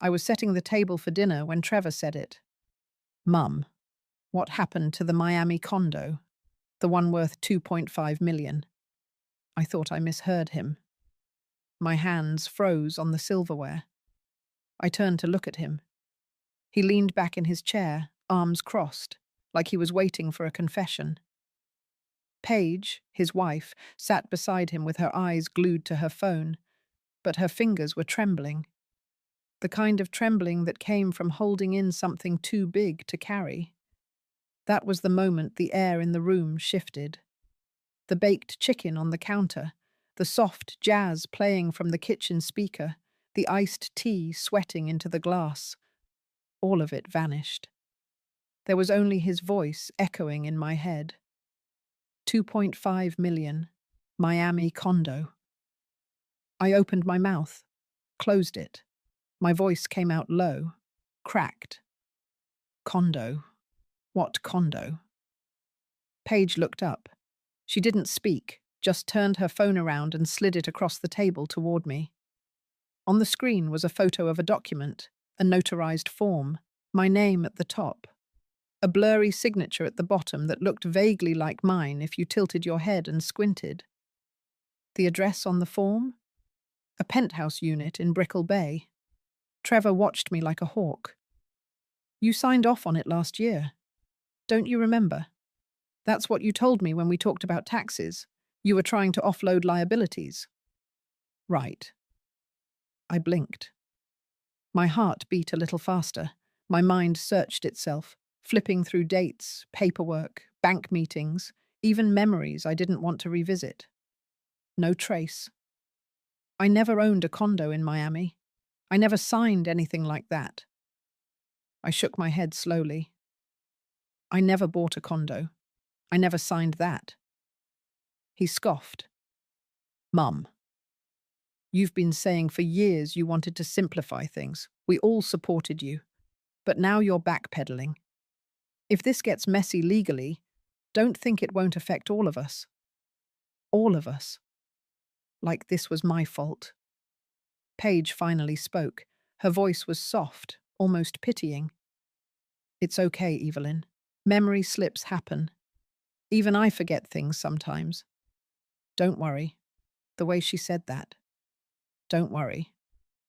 I was setting the table for dinner when Trevor said it. Mum, what happened to the Miami condo? The one worth 2.5 million. I thought I misheard him. My hands froze on the silverware. I turned to look at him. He leaned back in his chair, arms crossed, like he was waiting for a confession. Paige, his wife, sat beside him with her eyes glued to her phone, but her fingers were trembling. The kind of trembling that came from holding in something too big to carry. That was the moment the air in the room shifted. The baked chicken on the counter, the soft jazz playing from the kitchen speaker, the iced tea sweating into the glass. All of it vanished. There was only his voice echoing in my head. 2.5 million, Miami condo. I opened my mouth, closed it. My voice came out low, cracked. Condo. What condo? Paige looked up. She didn't speak, just turned her phone around and slid it across the table toward me. On the screen was a photo of a document, a notarized form, my name at the top. A blurry signature at the bottom that looked vaguely like mine if you tilted your head and squinted. The address on the form? A penthouse unit in Brickell Bay. Trevor watched me like a hawk. You signed off on it last year. Don't you remember? That's what you told me when we talked about taxes. You were trying to offload liabilities. Right. I blinked. My heart beat a little faster. My mind searched itself, flipping through dates, paperwork, bank meetings, even memories I didn't want to revisit. No trace. I never owned a condo in Miami. I never signed anything like that. I shook my head slowly. I never bought a condo. I never signed that. He scoffed. Mum, you've been saying for years you wanted to simplify things. We all supported you. But now you're backpedaling. If this gets messy legally, don't think it won't affect all of us. All of us. Like this was my fault. Paige finally spoke. Her voice was soft, almost pitying. It's okay, Evelyn. Memory slips happen. Even I forget things sometimes. Don't worry. The way she said that. Don't worry.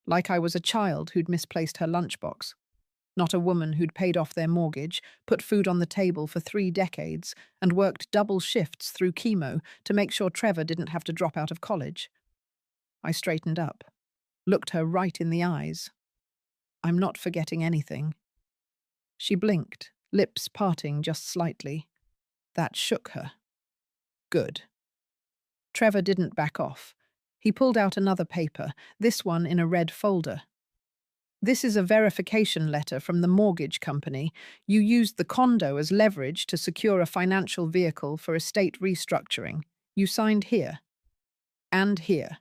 Like I was a child who'd misplaced her lunchbox. Not a woman who'd paid off their mortgage, put food on the table for 3 decades, and worked double shifts through chemo to make sure Trevor didn't have to drop out of college. I straightened up, looked her right in the eyes. I'm not forgetting anything. She blinked, lips parting just slightly. That shook her. Good. Trevor didn't back off. He pulled out another paper, this one in a red folder. This is a verification letter from the mortgage company. You used the condo as leverage to secure a financial vehicle for estate restructuring. You signed here. And here.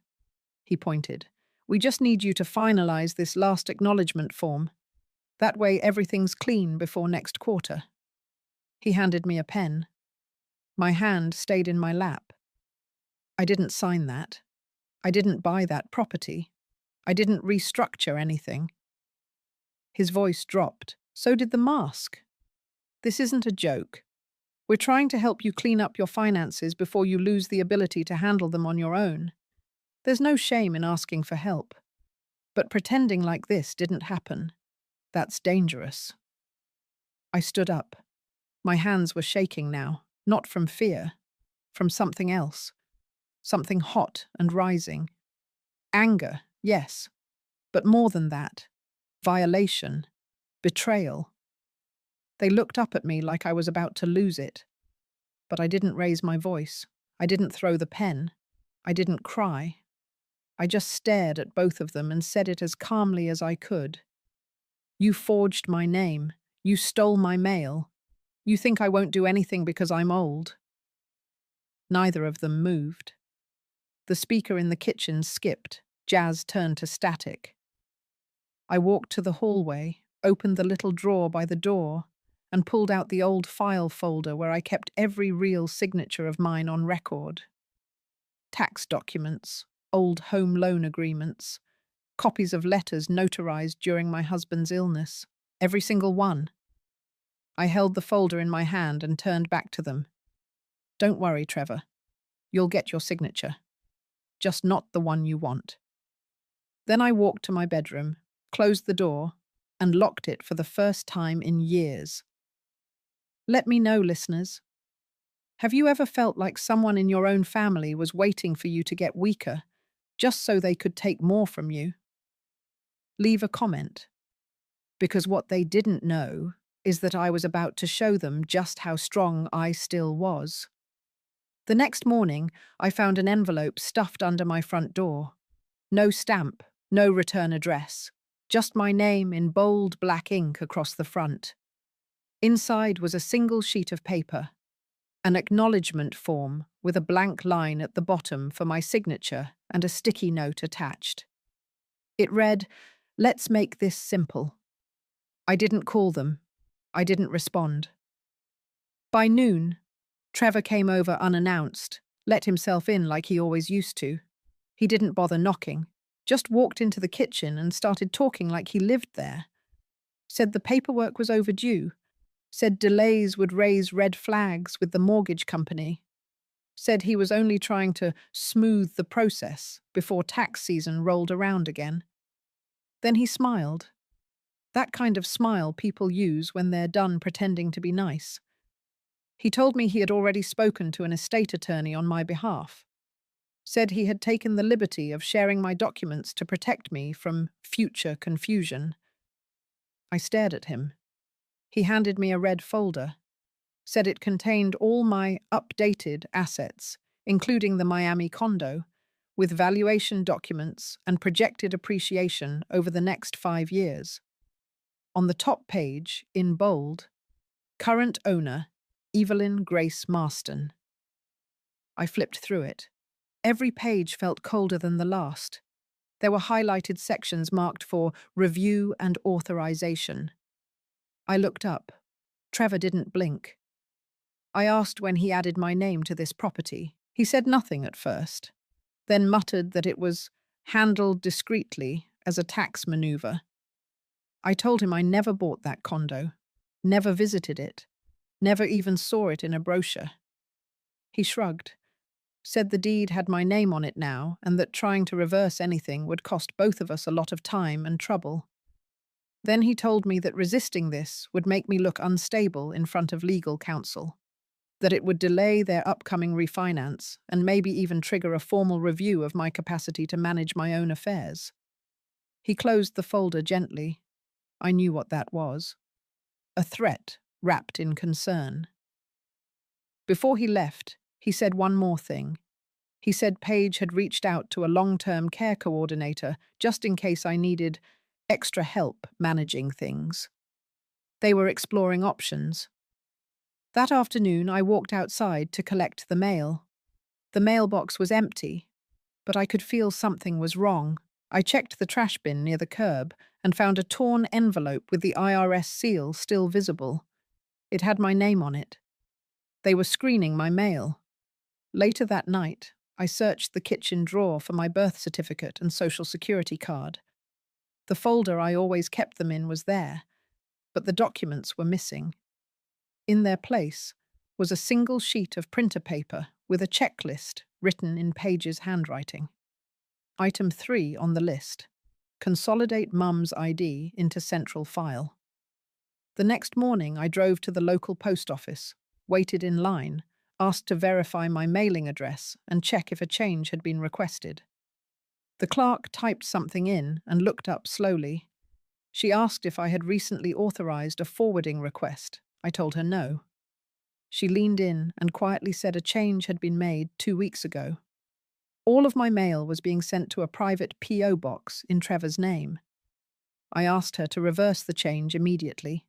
He pointed. We just need you to finalize this last acknowledgement form. That way everything's clean before next quarter. He handed me a pen. My hand stayed in my lap. I didn't sign that. I didn't buy that property. I didn't restructure anything. His voice dropped. So did the mask. This isn't a joke. We're trying to help you clean up your finances before you lose the ability to handle them on your own. There's no shame in asking for help. But pretending like this didn't happen. That's dangerous. I stood up. My hands were shaking now, not from fear, from something else. Something hot and rising. Anger, yes, but more than that. Violation. Betrayal. They looked up at me like I was about to lose it. But I didn't raise my voice. I didn't throw the pen. I didn't cry. I just stared at both of them and said it as calmly as I could. You forged my name. You stole my mail. You think I won't do anything because I'm old? Neither of them moved. The speaker in the kitchen skipped. Jazz turned to static. I walked to the hallway, opened the little drawer by the door, and pulled out the old file folder where I kept every real signature of mine on record. Tax documents, old home loan agreements, copies of letters notarized during my husband's illness. Every single one. I held the folder in my hand and turned back to them. Don't worry, Trevor. You'll get your signature. Just not the one you want. Then I walked to my bedroom, closed the door, and locked it for the first time in years. Let me know, listeners. Have you ever felt like someone in your own family was waiting for you to get weaker, just so they could take more from you? Leave a comment, because what they didn't know is that I was about to show them just how strong I still was. The next morning, I found an envelope stuffed under my front door. No stamp, no return address, just my name in bold black ink across the front. Inside was a single sheet of paper, an acknowledgement form with a blank line at the bottom for my signature and a sticky note attached. It read, "Let's make this simple." I didn't call them. I didn't respond. By noon, Trevor came over unannounced, let himself in like he always used to. He didn't bother knocking, just walked into the kitchen and started talking like he lived there. Said the paperwork was overdue. Said delays would raise red flags with the mortgage company. Said he was only trying to smooth the process before tax season rolled around again. Then he smiled. That kind of smile people use when they're done pretending to be nice. He told me he had already spoken to an estate attorney on my behalf. Said he had taken the liberty of sharing my documents to protect me from future confusion. I stared at him. He handed me a red folder. Said it contained all my updated assets, including the Miami condo, with valuation documents and projected appreciation over the next 5 years. On the top page, in bold, current owner, Evelyn Grace Marston. I flipped through it. Every page felt colder than the last. There were highlighted sections marked for review and authorization. I looked up. Trevor didn't blink. I asked when he added my name to this property. He said nothing at first, then muttered that it was handled discreetly as a tax maneuver. I told him I never bought that condo, never visited it, never even saw it in a brochure. He shrugged, said the deed had my name on it now and that trying to reverse anything would cost both of us a lot of time and trouble. Then he told me that resisting this would make me look unstable in front of legal counsel, that it would delay their upcoming refinance and maybe even trigger a formal review of my capacity to manage my own affairs. He closed the folder gently. I knew what that was. A threat wrapped in concern. Before he left, he said one more thing. He said Paige had reached out to a long-term care coordinator just in case I needed extra help managing things. They were exploring options. That afternoon, I walked outside to collect the mail. The mailbox was empty, but I could feel something was wrong. I checked the trash bin near the curb and found a torn envelope with the IRS seal still visible. It had my name on it. They were screening my mail. Later that night, I searched the kitchen drawer for my birth certificate and social security card. The folder I always kept them in was there, but the documents were missing. In their place was a single sheet of printer paper with a checklist written in Paige's handwriting. Item 3 on the list: consolidate Mum's ID into central file. The next morning, I drove to the local post office, waited in line, asked to verify my mailing address and check if a change had been requested. The clerk typed something in and looked up slowly. She asked if I had recently authorized a forwarding request. I told her no. She leaned in and quietly said a change had been made 2 weeks ago. All of my mail was being sent to a private P.O. box in Trevor's name. I asked her to reverse the change immediately.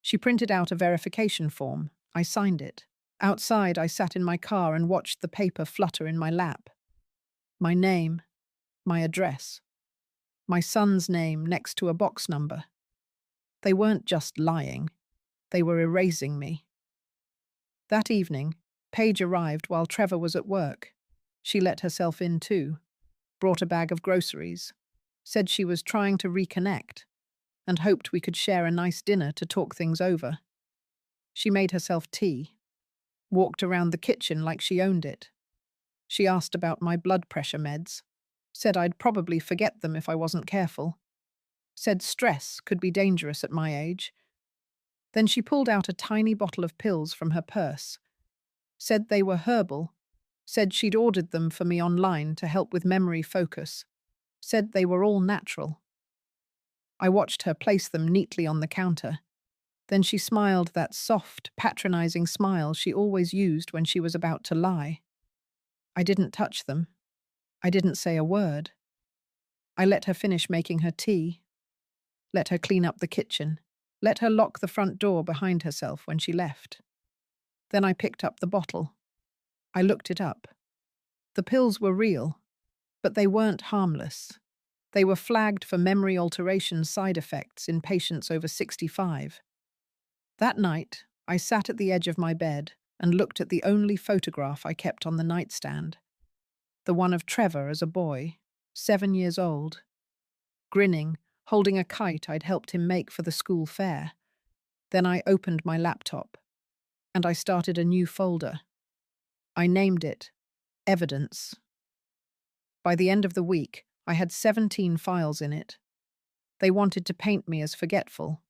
She printed out a verification form. I signed it. Outside, I sat in my car and watched the paper flutter in my lap. My name, my address, my son's name next to a box number. They weren't just lying. They were erasing me. That evening, Paige arrived while Trevor was at work. She let herself in too, brought a bag of groceries, said she was trying to reconnect and hoped we could share a nice dinner to talk things over. She made herself tea, walked around the kitchen like she owned it. She asked about my blood pressure meds, said I'd probably forget them if I wasn't careful, said stress could be dangerous at my age. Then she pulled out a tiny bottle of pills from her purse, said they were herbal, said she'd ordered them for me online to help with memory focus, said they were all natural. I watched her place them neatly on the counter. Then she smiled that soft, patronizing smile she always used when she was about to lie. I didn't touch them. I didn't say a word. I let her finish making her tea, let her clean up the kitchen, let her lock the front door behind herself when she left. Then I picked up the bottle. I looked it up. The pills were real, but they weren't harmless. They were flagged for memory alteration side effects in patients over 65. That night, I sat at the edge of my bed and looked at the only photograph I kept on the nightstand, the one of Trevor as a boy, 7 years old, grinning, holding a kite I'd helped him make for the school fair. Then I opened my laptop, and I started a new folder. I named it Evidence. By the end of the week, I had 17 files in it. They wanted to paint me as forgetful.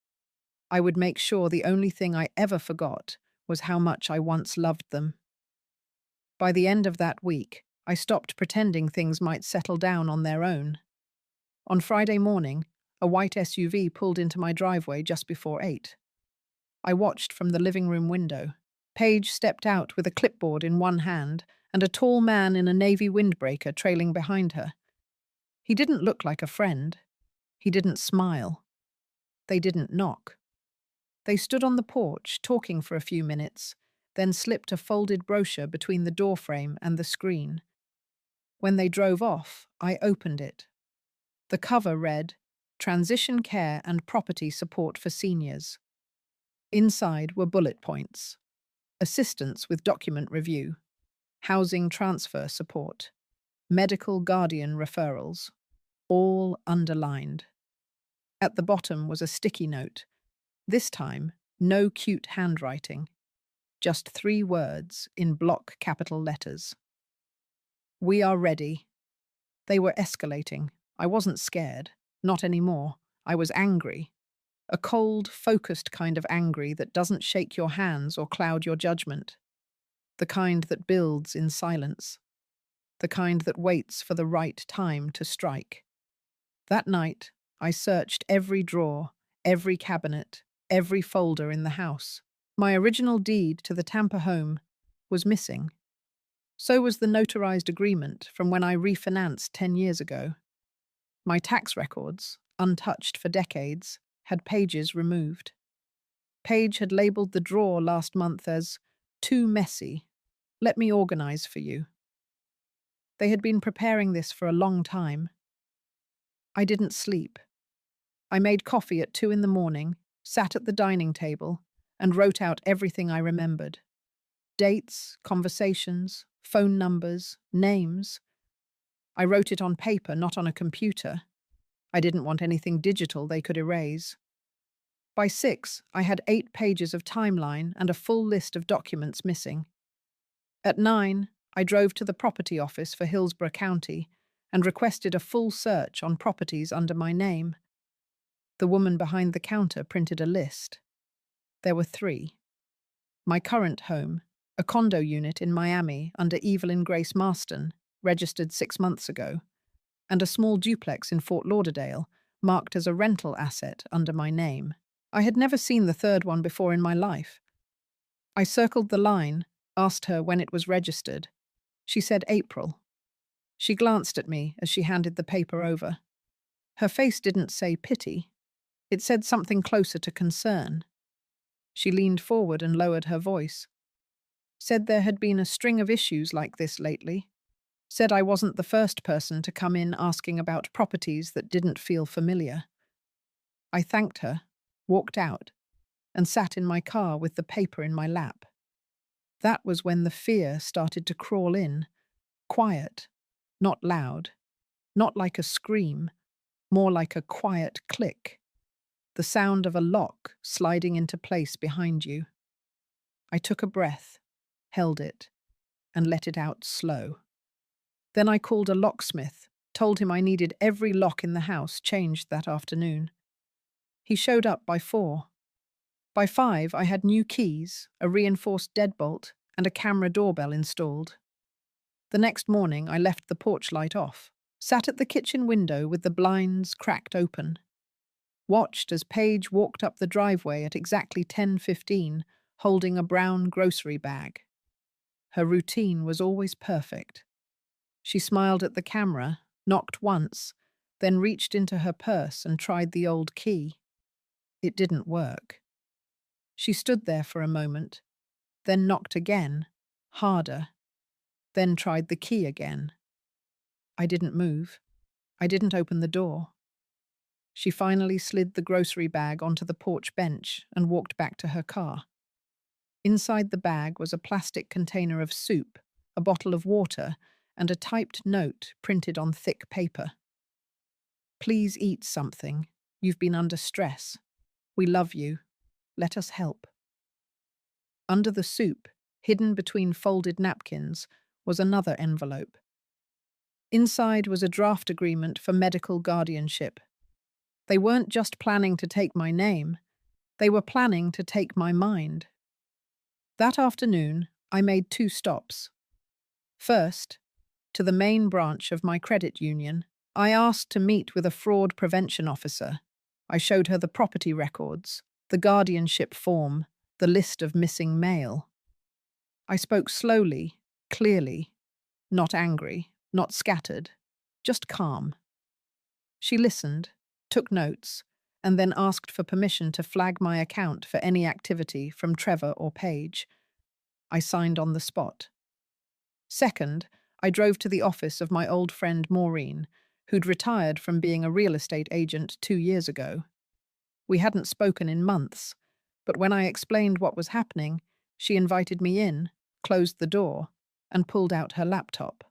I would make sure the only thing I ever forgot was how much I once loved them. By the end of that week, I stopped pretending things might settle down on their own. On Friday morning, a white SUV pulled into my driveway just before 8. I watched from the living room window. Paige stepped out with a clipboard in one hand and a tall man in a navy windbreaker trailing behind her. He didn't look like a friend. He didn't smile. They didn't knock. They stood on the porch, talking for a few minutes, then slipped a folded brochure between the doorframe and the screen. When they drove off, I opened it. The cover read, Transition Care and Property Support for Seniors. Inside were bullet points. Assistance with document review. Housing transfer support. Medical guardian referrals. All underlined. At the bottom was a sticky note. This time, no cute handwriting. Just 3 words in block capital letters. We are ready. They were escalating. I wasn't scared. Not anymore. I was angry. A cold, focused kind of angry that doesn't shake your hands or cloud your judgment. The kind that builds in silence. The kind that waits for the right time to strike. That night, I searched every drawer, every cabinet, every folder in the house. My original deed to the Tampa home was missing. So was the notarized agreement from when I refinanced 10 years ago. My tax records, untouched for decades, had pages removed. Paige had labeled the drawer last month as too messy. Let me organize for you. They had been preparing this for a long time. I didn't sleep. I made coffee at 2 in the morning, sat at the dining table, and wrote out everything I remembered. Dates, conversations, phone numbers, names. I wrote it on paper, not on a computer. I didn't want anything digital they could erase. By 6, I had 8 pages of timeline and a full list of documents missing. At 9, I drove to the property office for Hillsborough County and requested a full search on properties under my name. The woman behind the counter printed a list. There were 3. My current home, a condo unit in Miami under Evelyn Grace Marston, registered 6 months ago, and a small duplex in Fort Lauderdale, marked as a rental asset under my name. I had never seen the third one before in my life. I circled the line, asked her when it was registered. She said April. She glanced at me as she handed the paper over. Her face didn't say pity. It said something closer to concern. She leaned forward and lowered her voice. Said there had been a string of issues like this lately. Said I wasn't the first person to come in asking about properties that didn't feel familiar. I thanked her, walked out, and sat in my car with the paper in my lap. That was when the fear started to crawl in, quiet, not loud, not like a scream, more like a quiet click, the sound of a lock sliding into place behind you. I took a breath, held it, and let it out slow. Then I called a locksmith, told him I needed every lock in the house changed that afternoon. He showed up by 4. By 5, I had new keys, a reinforced deadbolt, and a camera doorbell installed. The next morning, I left the porch light off, sat at the kitchen window with the blinds cracked open, watched as Paige walked up the driveway at exactly 10:15, holding a brown grocery bag. Her routine was always perfect. She smiled at the camera, knocked once, then reached into her purse and tried the old key. It didn't work. She stood there for a moment, then knocked again, harder, then tried the key again. I didn't move. I didn't open the door. She finally slid the grocery bag onto the porch bench and walked back to her car. Inside the bag was a plastic container of soup, a bottle of water, and a typed note printed on thick paper. "Please eat something. You've been under stress. We love you. Let us help." Under the soup, hidden between folded napkins, was another envelope. Inside was a draft agreement for medical guardianship. They weren't just planning to take my name, they were planning to take my mind. That afternoon, I made 2 stops. First, to the main branch of my credit union, I asked to meet with a fraud prevention officer. I showed her the property records, the guardianship form, the list of missing mail. I spoke slowly, clearly, not angry, not scattered, just calm. She listened, took notes, and then asked for permission to flag my account for any activity from Trevor or Paige. I signed on the spot. Second, I drove to the office of my old friend Maureen, who'd retired from being a real estate agent 2 years ago. We hadn't spoken in months, but when I explained what was happening, she invited me in, closed the door, and pulled out her laptop.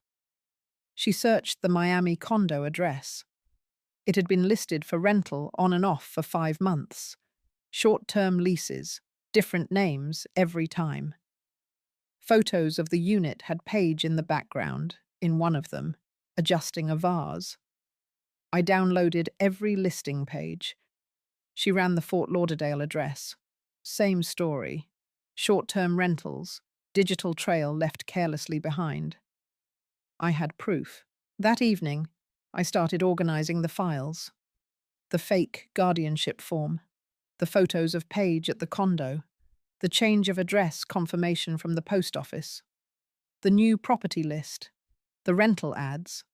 She searched the Miami condo address. It had been listed for rental on and off for 5 months. Short-term leases, different names every time. Photos of the unit had Paige in the background, in one of them, adjusting a vase. I downloaded every listing page. She ran the Fort Lauderdale address. Same story. Short-term rentals, digital trail left carelessly behind. I had proof. That evening, I started organizing the files. The fake guardianship form, the photos of Paige at the condo, the change of address confirmation from the post office, the new property list, the rental ads,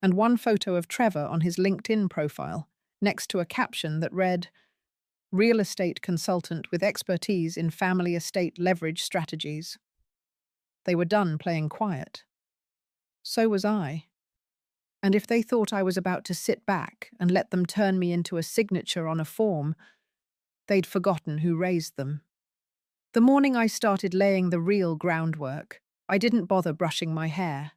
and one photo of Trevor on his LinkedIn profile, next to a caption that read, "Real estate consultant with expertise in family estate leverage strategies." They were done playing quiet. So was I. And if they thought I was about to sit back and let them turn me into a signature on a form, they'd forgotten who raised them. The morning I started laying the real groundwork, I didn't bother brushing my hair.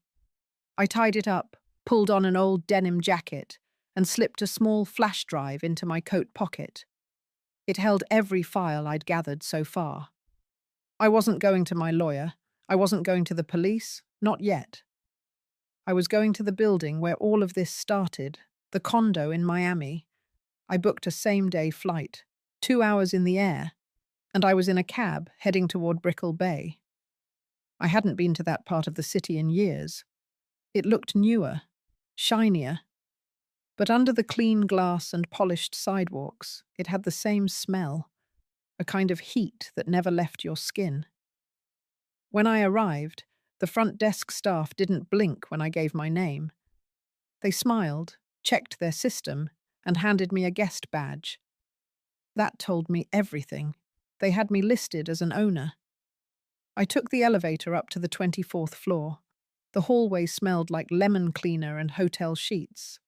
I tied it up, pulled on an old denim jacket, and slipped a small flash drive into my coat pocket. It held every file I'd gathered so far. I wasn't going to my lawyer. I wasn't going to the police. Not yet. I was going to the building where all of this started, the condo in Miami. I booked a same-day flight, 2 hours in the air, and I was in a cab heading toward Brickell Bay. I hadn't been to that part of the city in years. It looked newer, shinier, but under the clean glass and polished sidewalks, it had the same smell, a kind of heat that never left your skin. When I arrived, the front desk staff didn't blink when I gave my name. They smiled, checked their system, and handed me a guest badge. That told me everything. They had me listed as an owner. I took the elevator up to the 24th floor. The hallway smelled like lemon cleaner and hotel sheets.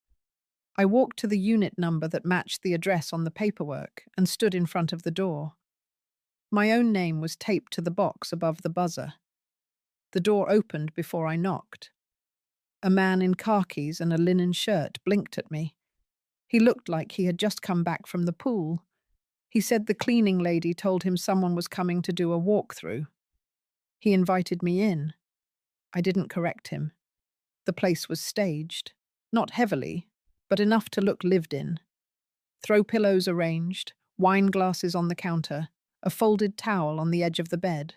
I walked to the unit number that matched the address on the paperwork and stood in front of the door. My own name was taped to the box above the buzzer. The door opened before I knocked. A man in khakis and a linen shirt blinked at me. He looked like he had just come back from the pool. He said the cleaning lady told him someone was coming to do a walkthrough. He invited me in. I didn't correct him. The place was staged. Not heavily, but enough to look lived in. Throw pillows arranged, wine glasses on the counter, a folded towel on the edge of the bed.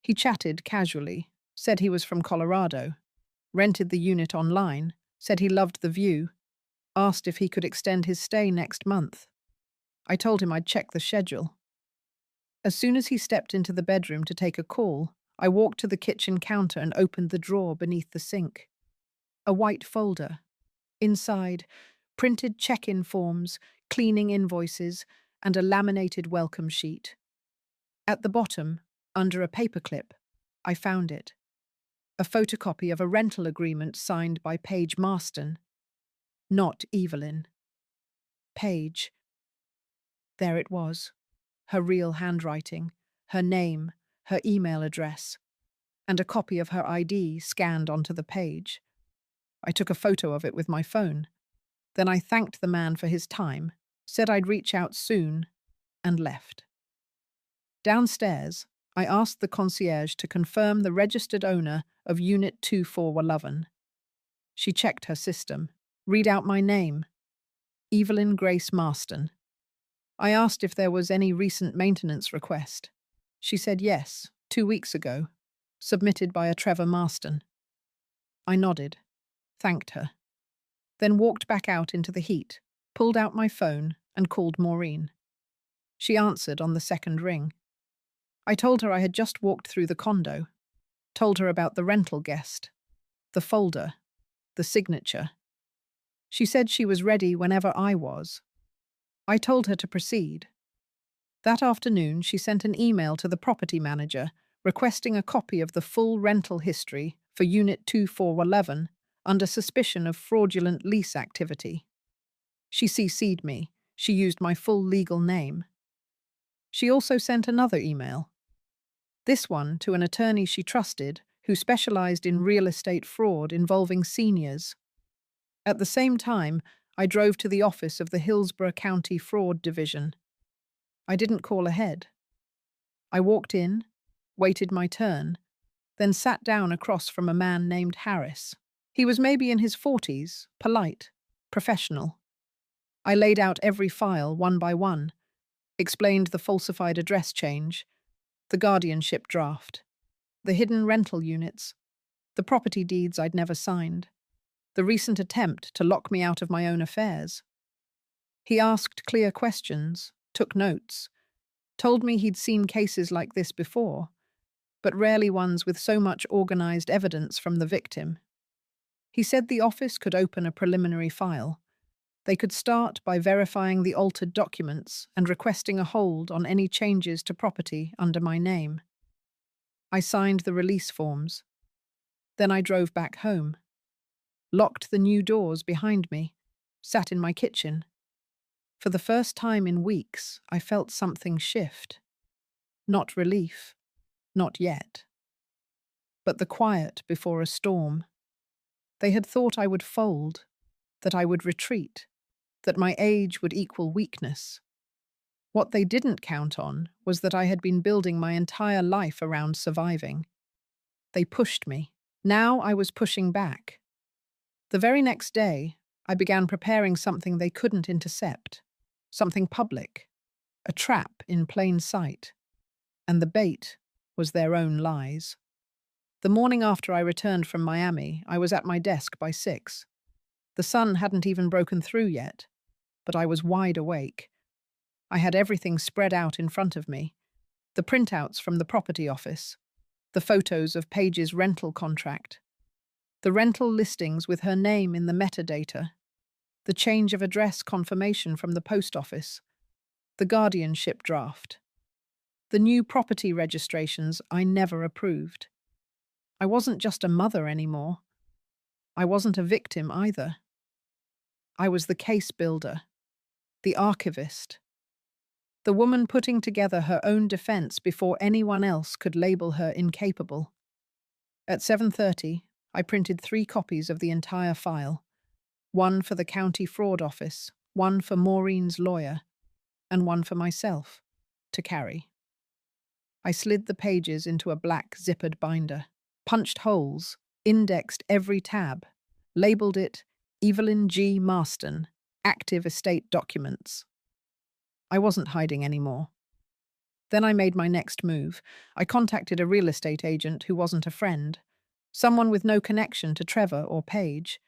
He chatted casually, said he was from Colorado, rented the unit online, said he loved the view, asked if he could extend his stay next month. I told him I'd check the schedule. As soon as he stepped into the bedroom to take a call, I walked to the kitchen counter and opened the drawer beneath the sink. A white folder. Inside, printed check-in forms, cleaning invoices, and a laminated welcome sheet. At the bottom, under a paperclip, I found it. A photocopy of a rental agreement signed by Paige Marston. Not Evelyn. Paige. There it was. Her real handwriting, her name, her email address, and a copy of her ID scanned onto the page. I took a photo of it with my phone. Then I thanked the man for his time, said I'd reach out soon, and left. Downstairs, I asked the concierge to confirm the registered owner of Unit 2411. She checked her system, read out my name, Evelyn Grace Marston. I asked if there was any recent maintenance request. She said yes, 2 weeks ago, submitted by a Trevor Marston. I nodded, thanked her, then walked back out into the heat, pulled out my phone, and called Maureen. She answered on the second ring. I told her I had just walked through the condo, told her about the rental guest, the folder, the signature. She said she was ready whenever I was. I told her to proceed. That afternoon, she sent an email to the property manager requesting a copy of the full rental history for Unit 2411 under suspicion of fraudulent lease activity. She CC'd me. She used my full legal name. She also sent another email. This one to an attorney she trusted who specialized in real estate fraud involving seniors. At the same time, I drove to the office of the Hillsborough County Fraud Division. I didn't call ahead. I walked in, waited my turn, then sat down across from a man named Harris. He was maybe in his 40s, polite, professional. I laid out every file one by one, explained the falsified address change, the guardianship draft, the hidden rental units, the property deeds I'd never signed, the recent attempt to lock me out of my own affairs. He asked clear questions, took notes, told me he'd seen cases like this before, but rarely ones with so much organized evidence from the victim. He said the office could open a preliminary file. They could start by verifying the altered documents and requesting a hold on any changes to property under my name. I signed the release forms. Then I drove back home, locked the new doors behind me, sat in my kitchen. For the first time in weeks, I felt something shift. Not relief, not yet, but the quiet before a storm. They had thought I would fold, that I would retreat, that my age would equal weakness. What they didn't count on was that I had been building my entire life around surviving. They pushed me. Now I was pushing back. The very next day, I began preparing something they couldn't intercept, something public, a trap in plain sight. And the bait was their own lies. The morning after I returned from Miami, I was at my desk by 6. The sun hadn't even broken through yet, but I was wide awake. I had everything spread out in front of me. The printouts from the property office, the photos of Paige's rental contract, the rental listings with her name in the metadata, the change of address confirmation from the post office, the guardianship draft, the new property registrations I never approved. I wasn't just a mother anymore. I wasn't a victim either. I was the case builder, the archivist, the woman putting together her own defense before anyone else could label her incapable. At 7:30, I printed 3 copies of the entire file. One for the county fraud office, one for Maureen's lawyer, and one for myself to carry. I slid the pages into a black zippered binder, punched holes, indexed every tab, labeled it Evelyn G. Marston, Active Estate Documents. I wasn't hiding anymore. Then I made my next move. I contacted a real estate agent who wasn't a friend, someone with no connection to Trevor or Paige.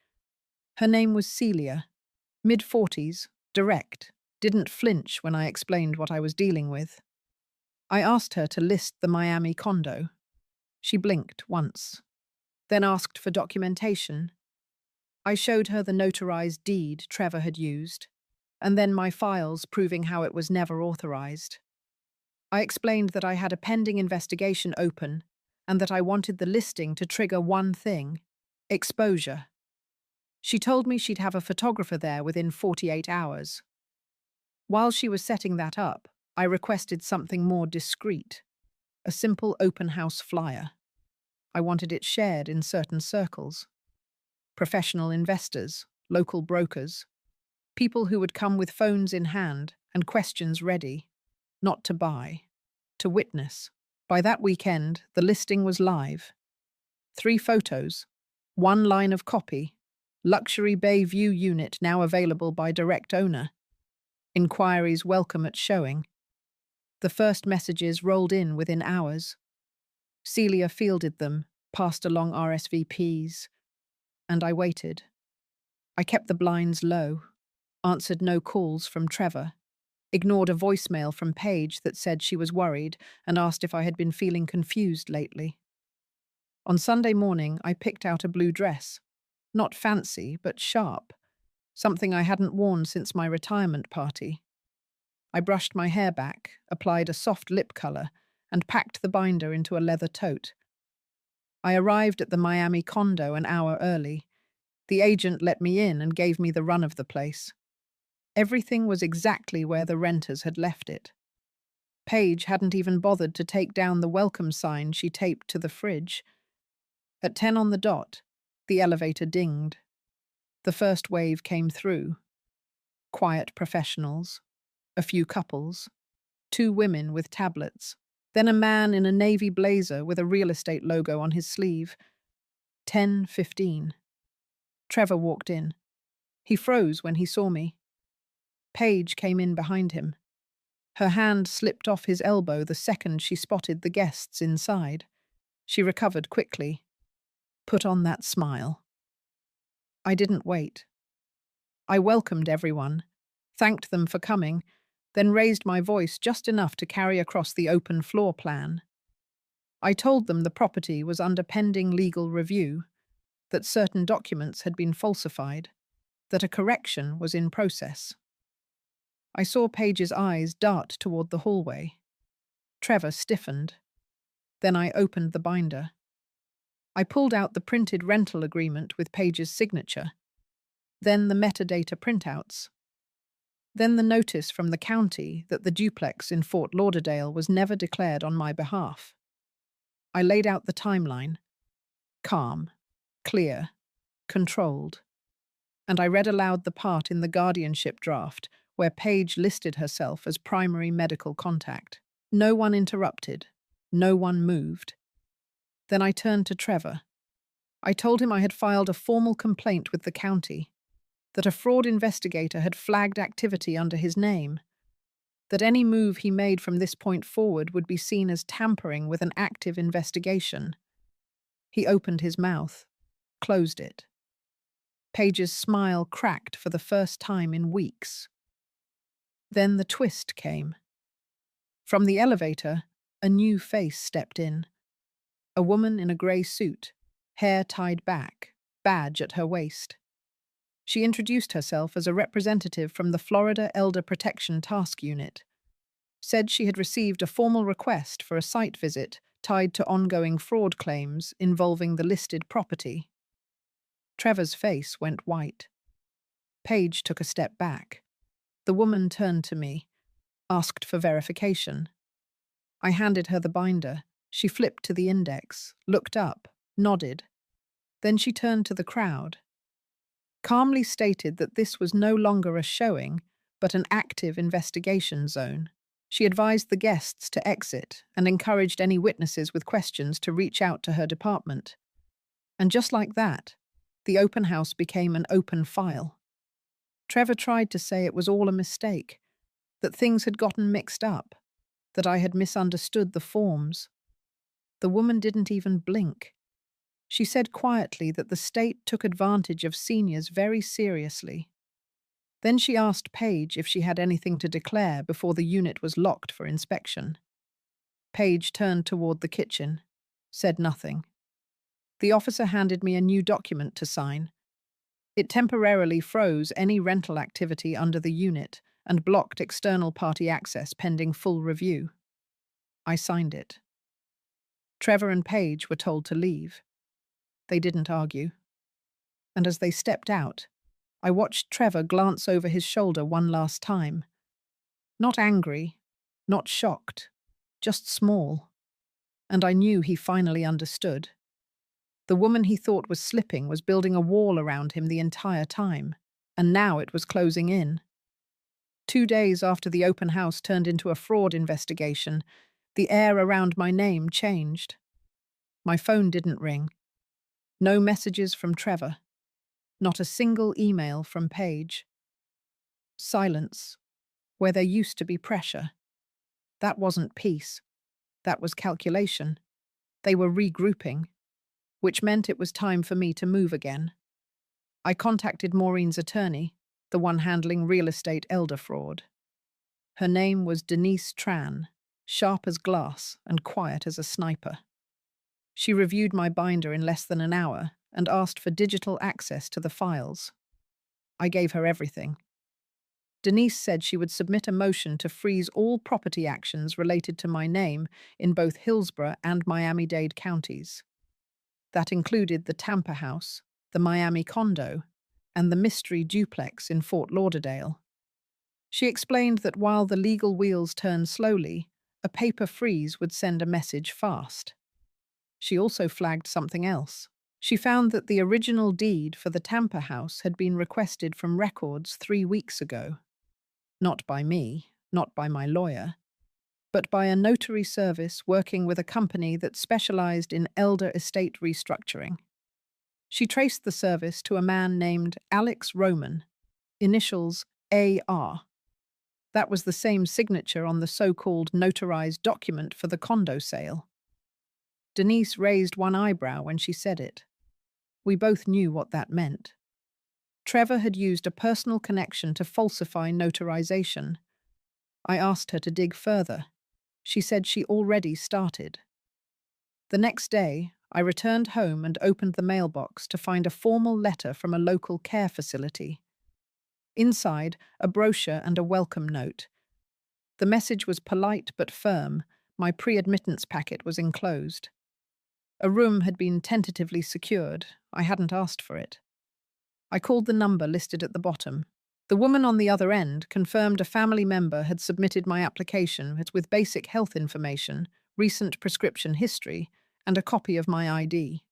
Her name was Celia, mid-40s, direct, didn't flinch when I explained what I was dealing with. I asked her to list the Miami condo. She blinked once, then asked for documentation. I showed her the notarized deed Trevor had used, and then my files proving how it was never authorized. I explained that I had a pending investigation open and that I wanted the listing to trigger one thing: exposure. She told me she'd have a photographer there within 48 hours. While she was setting that up, I requested something more discreet, a simple open house flyer. I wanted it shared in certain circles. Professional investors, local brokers, people who would come with phones in hand and questions ready, not to buy, to witness. By that weekend, the listing was live. 3 photos, 1 line of copy, luxury bay view unit now available by direct owner. Inquiries welcome at showing. The first messages rolled in within hours. Celia fielded them, passed along RSVPs, and I waited. I kept the blinds low, answered no calls from Trevor, ignored a voicemail from Paige that said she was worried and asked if I had been feeling confused lately. On Sunday morning, I picked out a blue dress. Not fancy, but sharp, something I hadn't worn since my retirement party. I brushed my hair back, applied a soft lip color, and packed the binder into a leather tote. I arrived at the Miami condo an hour early. The agent let me in and gave me the run of the place. Everything was exactly where the renters had left it. Paige hadn't even bothered to take down the welcome sign she taped to the fridge. At 10 on the dot, the elevator dinged. The first wave came through. Quiet professionals, a few couples, 2 women with tablets, then a man in a navy blazer with a real estate logo on his sleeve. 10:15. Trevor walked in. He froze when he saw me. Paige came in behind him. Her hand slipped off his elbow the second she spotted the guests inside. She recovered quickly. Put on that smile. I didn't wait. I welcomed everyone, thanked them for coming, then raised my voice just enough to carry across the open floor plan. I told them the property was under pending legal review, that certain documents had been falsified, that a correction was in process. I saw Paige's eyes dart toward the hallway. Trevor stiffened. Then I opened the binder. I pulled out the printed rental agreement with Paige's signature, then the metadata printouts, then the notice from the county that the duplex in Fort Lauderdale was never declared on my behalf. I laid out the timeline, calm, clear, controlled, and I read aloud the part in the guardianship draft where Paige listed herself as primary medical contact. No one interrupted, no one moved. Then I turned to Trevor. I told him I had filed a formal complaint with the county, that a fraud investigator had flagged activity under his name, that any move he made from this point forward would be seen as tampering with an active investigation. He opened his mouth, closed it. Paige's smile cracked for the first time in weeks. Then the twist came. From the elevator, a new face stepped in. A woman in a grey suit, hair tied back, badge at her waist. She introduced herself as a representative from the Florida Elder Protection Task Unit, said she had received a formal request for a site visit tied to ongoing fraud claims involving the listed property. Trevor's face went white. Paige took a step back. The woman turned to me, asked for verification. I handed her the binder. She flipped to the index, looked up, nodded. Then she turned to the crowd. calmly stated that this was no longer a showing, but an active investigation zone. She advised the guests to exit and encouraged any witnesses with questions to reach out to her department. And just like that, the open house became an open file. Trevor tried to say it was all a mistake, that things had gotten mixed up, that I had misunderstood the forms. The woman didn't even blink. She said quietly that the state took advantage of seniors very seriously. Then she asked Paige if she had anything to declare before the unit was locked for inspection. Paige turned toward the kitchen, said nothing. The officer handed me a new document to sign. It temporarily froze any rental activity under the unit and blocked external party access pending full review. I signed it. Trevor and Paige were told to leave. They didn't argue. And as they stepped out, I watched Trevor glance over his shoulder one last time. Not angry, not shocked, just small. And I knew he finally understood. The woman he thought was slipping was building a wall around him the entire time, and now it was closing in. 2 days after the open house turned into a fraud investigation, the air around my name changed. My phone didn't ring. No messages from Trevor. Not a single email from Paige. Silence, where there used to be pressure. That wasn't peace. That was calculation. They were regrouping, which meant it was time for me to move again. I contacted Maureen's attorney, the one handling real estate elder fraud. Her name was Denise Tran, sharp as glass and quiet as a sniper. She reviewed my binder in less than an hour and asked for digital access to the files. I gave her everything. Denise said she would submit a motion to freeze all property actions related to my name in both Hillsborough and Miami-Dade counties. That included the Tampa house, the Miami condo, and the mystery duplex in Fort Lauderdale. She explained that while the legal wheels turn slowly, a paper freeze would send a message fast. She also flagged something else. She found that the original deed for the Tampa house had been requested from records 3 weeks ago. Not by me, not by my lawyer, but by a notary service working with a company that specialized in elder estate restructuring. She traced the service to a man named Alex Roman, initials AR. That was the same signature on the so-called notarized document for the condo sale. Denise raised one eyebrow when she said it. We both knew what that meant. Trevor had used a personal connection to falsify notarization. I asked her to dig further. She said she already started. The next day, I returned home and opened the mailbox to find a formal letter from a local care facility. Inside, a brochure and a welcome note. The message was polite but firm. My pre-admittance packet was enclosed. A room had been tentatively secured. I hadn't asked for it. I called the number listed at the bottom. The woman on the other end confirmed a family member had submitted my application with basic health information, recent prescription history, and a copy of my ID.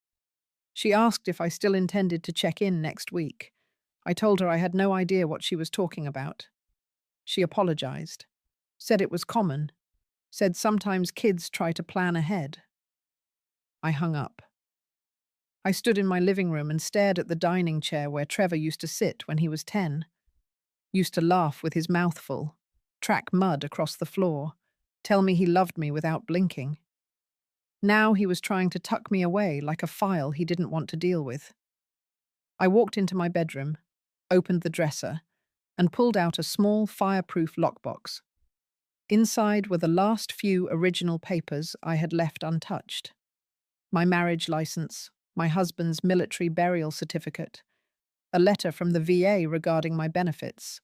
She asked if I still intended to check in next week. I told her I had no idea what she was talking about. She apologized, said it was common, said sometimes kids try to plan ahead. I hung up. I stood in my living room and stared at the dining chair where Trevor used to sit when he was 10. Used to laugh with his mouth full, track mud across the floor, tell me he loved me without blinking. Now he was trying to tuck me away like a file he didn't want to deal with. I walked into my bedroom, opened the dresser, and pulled out a small fireproof lockbox. Inside were the last few original papers I had left untouched. My marriage license, my husband's military burial certificate, a letter from the VA regarding my benefits,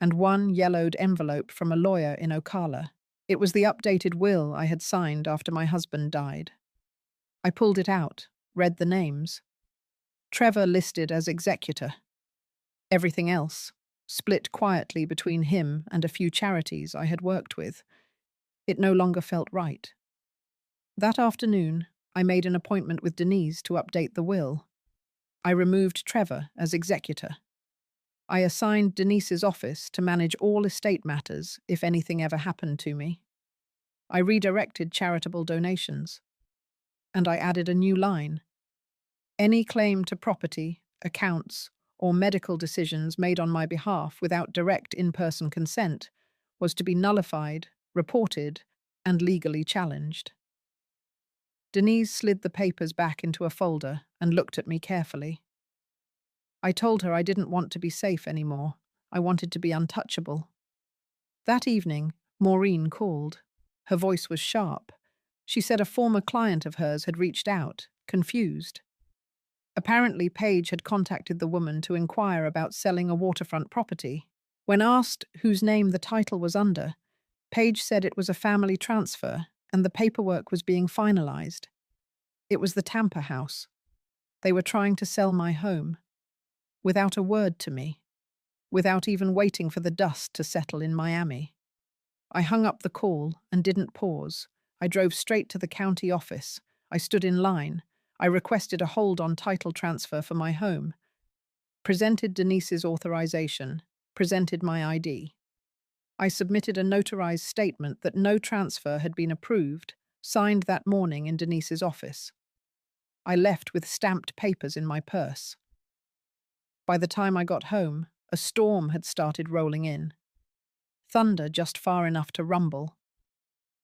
and one yellowed envelope from a lawyer in Ocala. It was the updated will I had signed after my husband died. I pulled it out, read the names. Trevor listed as executor. Everything else, split quietly between him and a few charities I had worked with. It no longer felt right. That afternoon, I made an appointment with Denise to update the will. I removed Trevor as executor. I assigned Denise's office to manage all estate matters if anything ever happened to me. I redirected charitable donations. And I added a new line. Any claim to property, accounts, or medical decisions made on my behalf without direct in-person consent was to be nullified, reported, and legally challenged. Denise slid the papers back into a folder and looked at me carefully. I told her I didn't want to be safe anymore. I wanted to be untouchable. That evening, Maureen called. Her voice was sharp. She said a former client of hers had reached out, confused. Apparently, Paige had contacted the woman to inquire about selling a waterfront property. When asked whose name the title was under, Paige said it was a family transfer and the paperwork was being finalized. It was the Tampa house. They were trying to sell my home. Without a word to me. Without even waiting for the dust to settle in Miami. I hung up the call and didn't pause. I drove straight to the county office. I stood in line. I requested a hold on title transfer for my home. Presented Denise's authorization. Presented my ID. I submitted a notarized statement that no transfer had been approved, signed that morning in Denise's office. I left with stamped papers in my purse. By the time I got home, a storm had started rolling in. Thunder just far enough to rumble.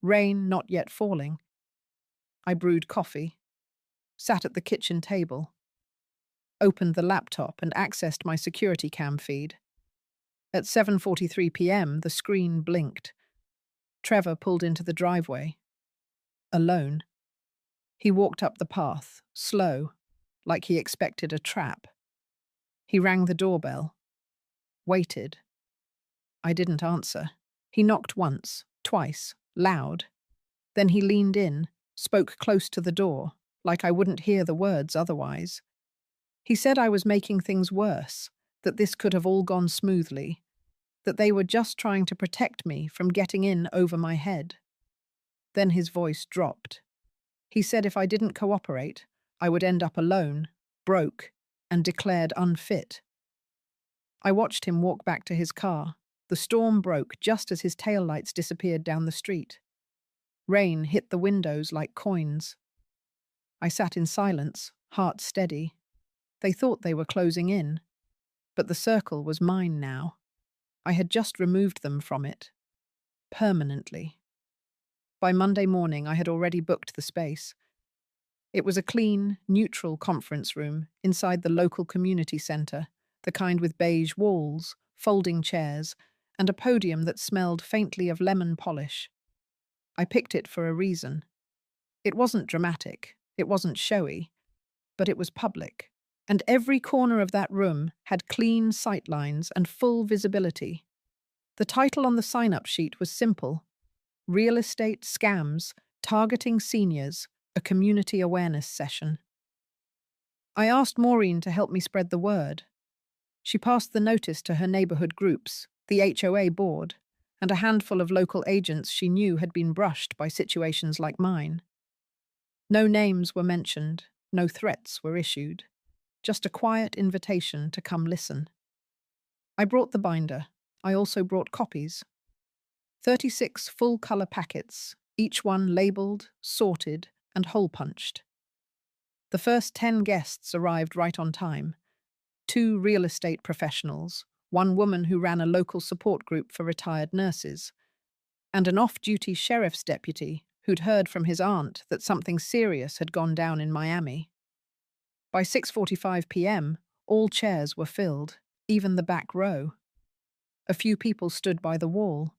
Rain not yet falling. I brewed coffee, sat at the kitchen table, opened the laptop and accessed my security cam feed. At 7:43 p.m., the screen blinked. Trevor pulled into the driveway. Alone. He walked up the path, slow, like he expected a trap. He rang the doorbell. Waited. I didn't answer. He knocked once, twice, loud. Then he leaned in, spoke close to the door, like I wouldn't hear the words otherwise. He said I was making things worse, that this could have all gone smoothly, that they were just trying to protect me from getting in over my head. Then his voice dropped. He said if I didn't cooperate, I would end up alone, broke, and declared unfit. I watched him walk back to his car. The storm broke just as his taillights disappeared down the street. Rain hit the windows like coins. I sat in silence, heart steady. They thought they were closing in, but the circle was mine now. I had just removed them from it. Permanently. By Monday morning, I had already booked the space. It was a clean, neutral conference room inside the local community centre, the kind with beige walls, folding chairs, and a podium that smelled faintly of lemon polish. I picked it for a reason. It wasn't dramatic, it wasn't showy, but it was public, and every corner of that room had clean sightlines and full visibility. The title on the sign-up sheet was simple: Real Estate Scams Targeting Seniors, a Community Awareness Session. I asked Maureen to help me spread the word. She passed the notice to her neighbourhood groups, the HOA board, and a handful of local agents she knew had been brushed by situations like mine. No names were mentioned, no threats were issued, just a quiet invitation to come listen. I brought the binder. I also brought copies. 36 full-colour packets, each one labelled, sorted, and hole-punched. The first 10 guests arrived right on time. 2 real estate professionals, 1 woman who ran a local support group for retired nurses, and an off-duty sheriff's deputy who'd heard from his aunt that something serious had gone down in Miami. By 6:45 p.m., all chairs were filled, even the back row. A few people stood by the wall.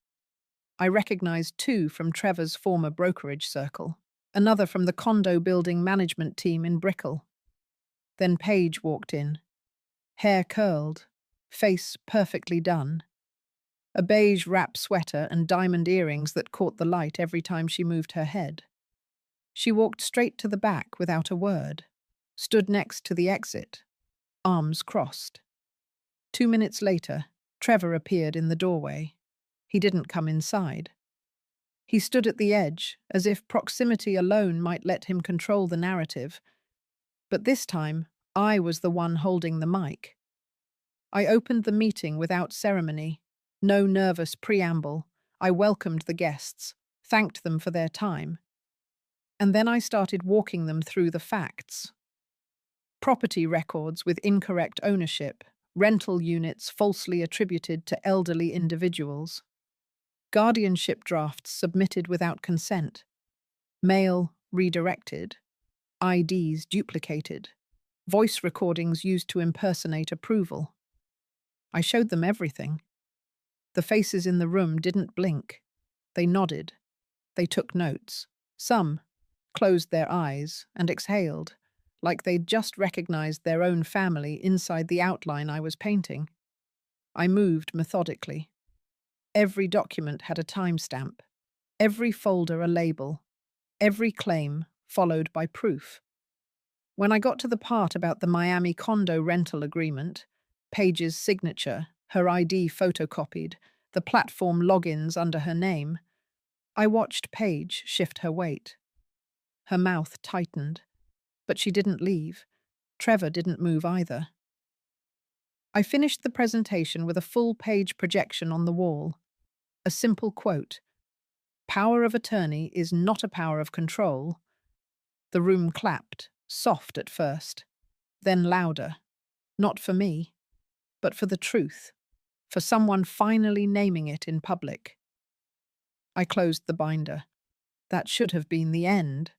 I recognized 2 from Trevor's former brokerage circle, another from the condo building management team in Brickell. Then Paige walked in. Hair curled, face perfectly done. A beige wrap sweater and diamond earrings that caught the light every time she moved her head. She walked straight to the back without a word, stood next to the exit, arms crossed. 2 minutes later, Trevor appeared in the doorway. He didn't come inside. He stood at the edge, as if proximity alone might let him control the narrative. But this time, I was the one holding the mic. I opened the meeting without ceremony, no nervous preamble. I welcomed the guests, thanked them for their time, and then I started walking them through the facts. Property records with incorrect ownership, rental units falsely attributed to elderly individuals, guardianship drafts submitted without consent, mail redirected, IDs duplicated, voice recordings used to impersonate approval. I showed them everything. The faces in the room didn't blink. They nodded. They took notes. Some closed their eyes and exhaled, like they'd just recognized their own family inside the outline I was painting. I moved methodically. Every document had a timestamp, every folder a label, every claim followed by proof. When I got to the part about the Miami condo rental agreement, Paige's signature, her ID photocopied, the platform logins under her name, I watched Paige shift her weight. Her mouth tightened, but she didn't leave. Trevor didn't move either. I finished the presentation with a full-page projection on the wall. A simple quote: "Power of attorney is not a power of control." The room clapped, soft at first, then louder. Not for me, but for the truth, for someone finally naming it in public. I closed the binder. That should have been the end,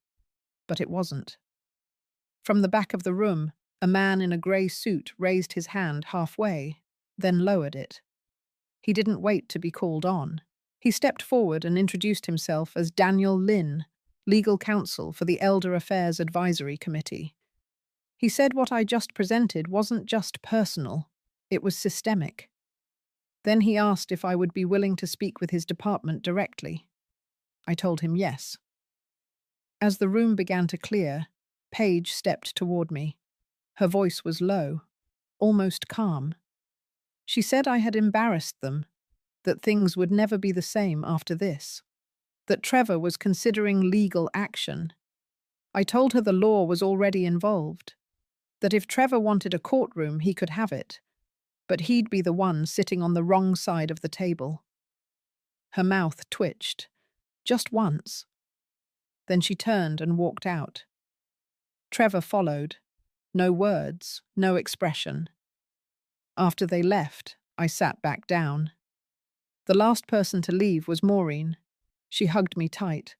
but it wasn't. From the back of the room, a man in a grey suit raised his hand halfway, then lowered it. He didn't wait to be called on. He stepped forward and introduced himself as Daniel Lynn, legal counsel for the Elder Affairs Advisory Committee. He said what I just presented wasn't just personal, it was systemic. Then he asked if I would be willing to speak with his department directly. I told him yes. As the room began to clear, Paige stepped toward me. Her voice was low, almost calm. She said I had embarrassed them, that things would never be the same after this, that Trevor was considering legal action. I told her the law was already involved, that if Trevor wanted a courtroom, he could have it, but he'd be the one sitting on the wrong side of the table. Her mouth twitched, just once. Then she turned and walked out. Trevor followed. No words, no expression. After they left, I sat back down. The last person to leave was Maureen. She hugged me tight,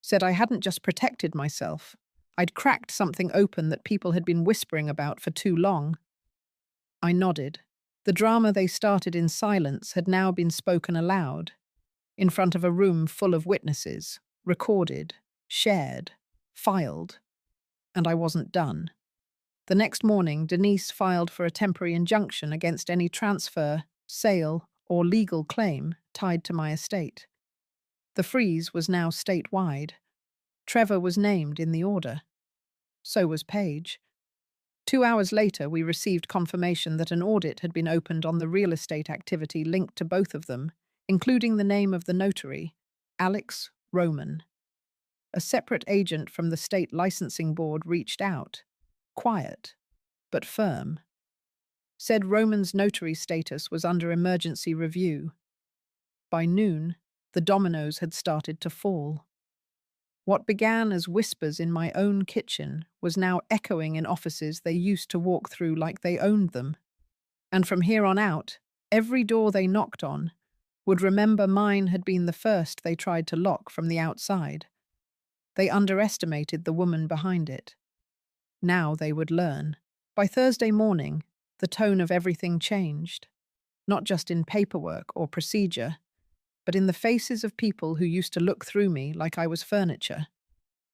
said I hadn't just protected myself. I'd cracked something open that people had been whispering about for too long. I nodded. The drama they started in silence had now been spoken aloud, in front of a room full of witnesses, recorded, shared, filed. And I wasn't done. The next morning, Denise filed for a temporary injunction against any transfer, sale, or legal claim tied to my estate. The freeze was now statewide. Trevor was named in the order. So was Paige. 2 hours later, we received confirmation that an audit had been opened on the real estate activity linked to both of them, including the name of the notary, Alex Roman. A separate agent from the state licensing board reached out, quiet, but firm. Said Roman's notary status was under emergency review. By noon, the dominoes had started to fall. What began as whispers in my own kitchen was now echoing in offices they used to walk through like they owned them. And from here on out, every door they knocked on would remember mine had been the first they tried to lock from the outside. They underestimated the woman behind it. Now they would learn. By Thursday morning, the tone of everything changed, not just in paperwork or procedure, but in the faces of people who used to look through me like I was furniture.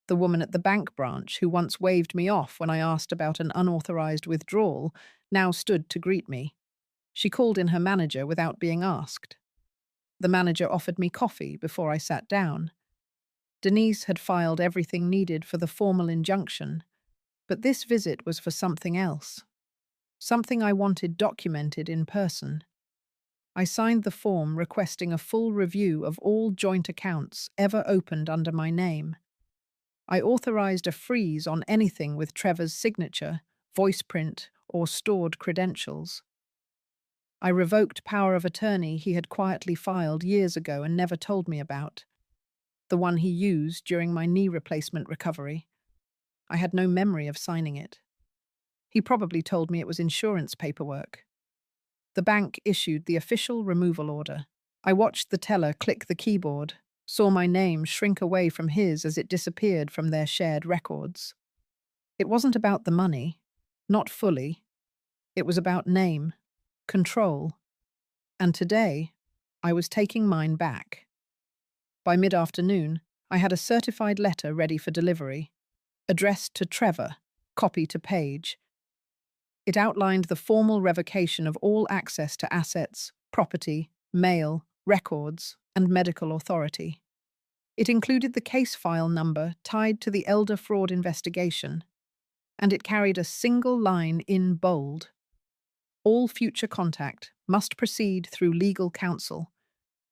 The woman at the bank branch who once waved me off when I asked about an unauthorized withdrawal now stood to greet me. She called in her manager without being asked. The manager offered me coffee before I sat down. Denise had filed everything needed for the formal injunction, but this visit was for something else. Something I wanted documented in person. I signed the form requesting a full review of all joint accounts ever opened under my name. I authorized a freeze on anything with Trevor's signature, voice print, or stored credentials. I revoked power of attorney he had quietly filed years ago and never told me about, the one he used during my knee replacement recovery. I had no memory of signing it. He probably told me it was insurance paperwork. The bank issued the official removal order. I watched the teller click the keyboard, saw my name shrink away from his as it disappeared from their shared records. It wasn't about the money, not fully. It was about name, control, and today I was taking mine back. By mid-afternoon, I had a certified letter ready for delivery, addressed to Trevor, copy to Paige. It outlined the formal revocation of all access to assets, property, mail, records, and medical authority. It included the case file number tied to the elder fraud investigation, and it carried a single line in bold. All future contact must proceed through legal counsel.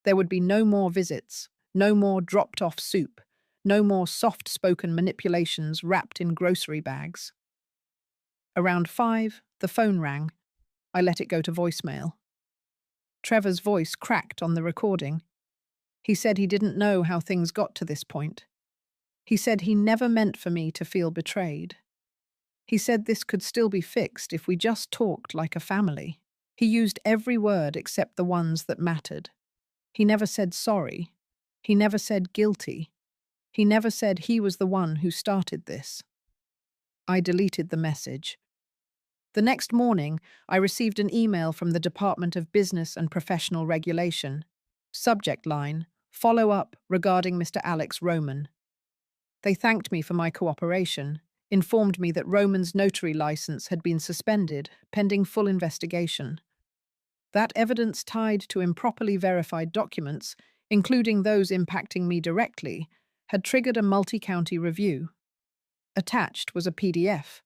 There would be no more visits, no more dropped-off soup, no more soft-spoken manipulations wrapped in grocery bags. Around 5, the phone rang. I let it go to voicemail. Trevor's voice cracked on the recording. He said he didn't know how things got to this point. He said he never meant for me to feel betrayed. He said this could still be fixed if we just talked like a family. He used every word except the ones that mattered. He never said sorry. He never said guilty. He never said he was the one who started this. I deleted the message. The next morning, I received an email from the Department of Business and Professional Regulation. Subject line, follow-up regarding Mr. Alex Roman. They thanked me for my cooperation, informed me that Roman's notary license had been suspended, pending full investigation. That evidence tied to improperly verified documents, including those impacting me directly, had triggered a multi-county review. Attached was a PDF.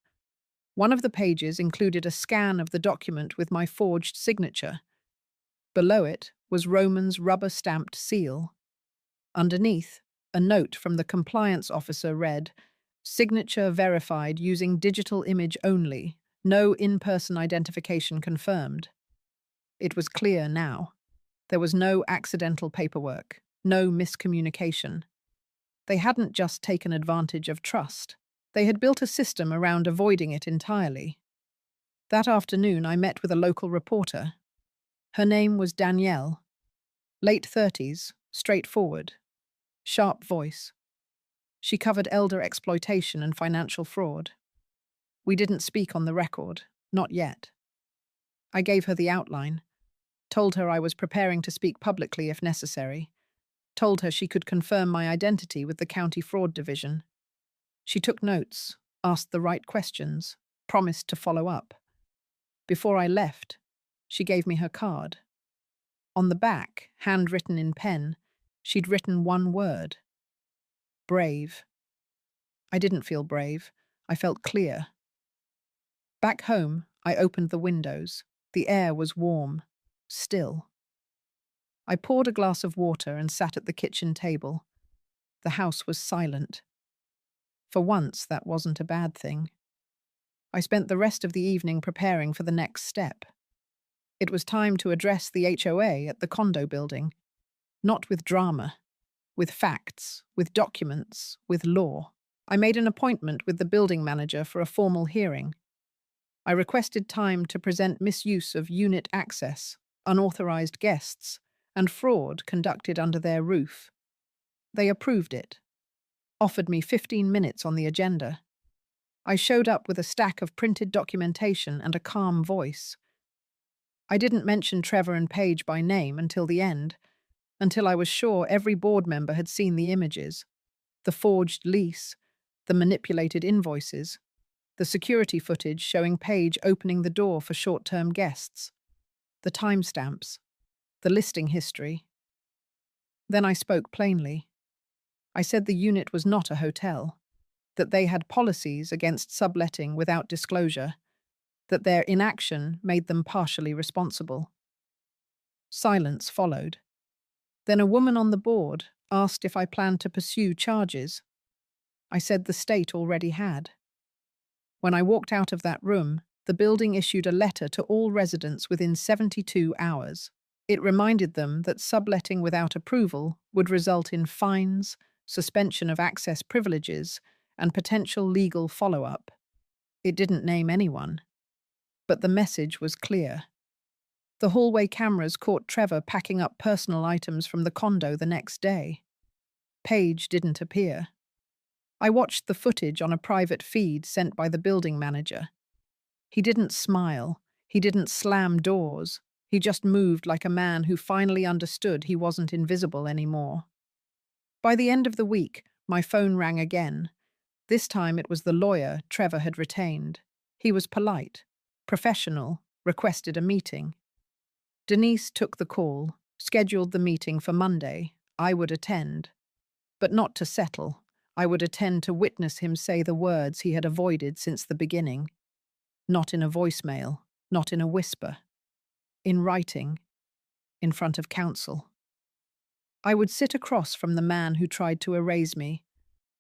One of the pages included a scan of the document with my forged signature. Below it was Roman's rubber-stamped seal. Underneath, a note from the compliance officer read, "Signature verified using digital image only. No in-person identification confirmed." It was clear now. There was no accidental paperwork, no miscommunication. They hadn't just taken advantage of trust. They had built a system around avoiding it entirely. That afternoon, I met with a local reporter. Her name was Danielle. Late 30s, straightforward, sharp voice. She covered elder exploitation and financial fraud. We didn't speak on the record, not yet. I gave her the outline, told her I was preparing to speak publicly if necessary, told her she could confirm my identity with the County Fraud Division. She took notes, asked the right questions, promised to follow up. Before I left, she gave me her card. On the back, handwritten in pen, she'd written one word: brave. I didn't feel brave. I felt clear. Back home, I opened the windows. The air was warm, still. I poured a glass of water and sat at the kitchen table. The house was silent. For once, that wasn't a bad thing. I spent the rest of the evening preparing for the next step. It was time to address the HOA at the condo building. Not with drama, with facts, with documents, with law. I made an appointment with the building manager for a formal hearing. I requested time to present misuse of unit access, unauthorized guests, and fraud conducted under their roof. They approved it, offered me 15 minutes on the agenda. I showed up with a stack of printed documentation and a calm voice. I didn't mention Trevor and Paige by name until the end, until I was sure every board member had seen the images, the forged lease, the manipulated invoices, the security footage showing Paige opening the door for short-term guests, the timestamps, the listing history. Then I spoke plainly. I said the unit was not a hotel, that they had policies against subletting without disclosure, that their inaction made them partially responsible. Silence followed. Then a woman on the board asked if I planned to pursue charges. I said the state already had. When I walked out of that room, the building issued a letter to all residents within 72 hours. It reminded them that subletting without approval would result in fines, suspension of access privileges, and potential legal follow-up. It didn't name anyone, but the message was clear. The hallway cameras caught Trevor packing up personal items from the condo the next day. Paige didn't appear. I watched the footage on a private feed sent by the building manager. He didn't smile. He didn't slam doors. He just moved like a man who finally understood he wasn't invisible anymore. By the end of the week, my phone rang again. This time it was the lawyer Trevor had retained. He was polite, professional, requested a meeting. Denise took the call, scheduled the meeting for Monday. I would attend. But not to settle. I would attend to witness him say the words he had avoided since the beginning. Not in a voicemail, not in a whisper. In writing, in front of counsel. I would sit across from the man who tried to erase me,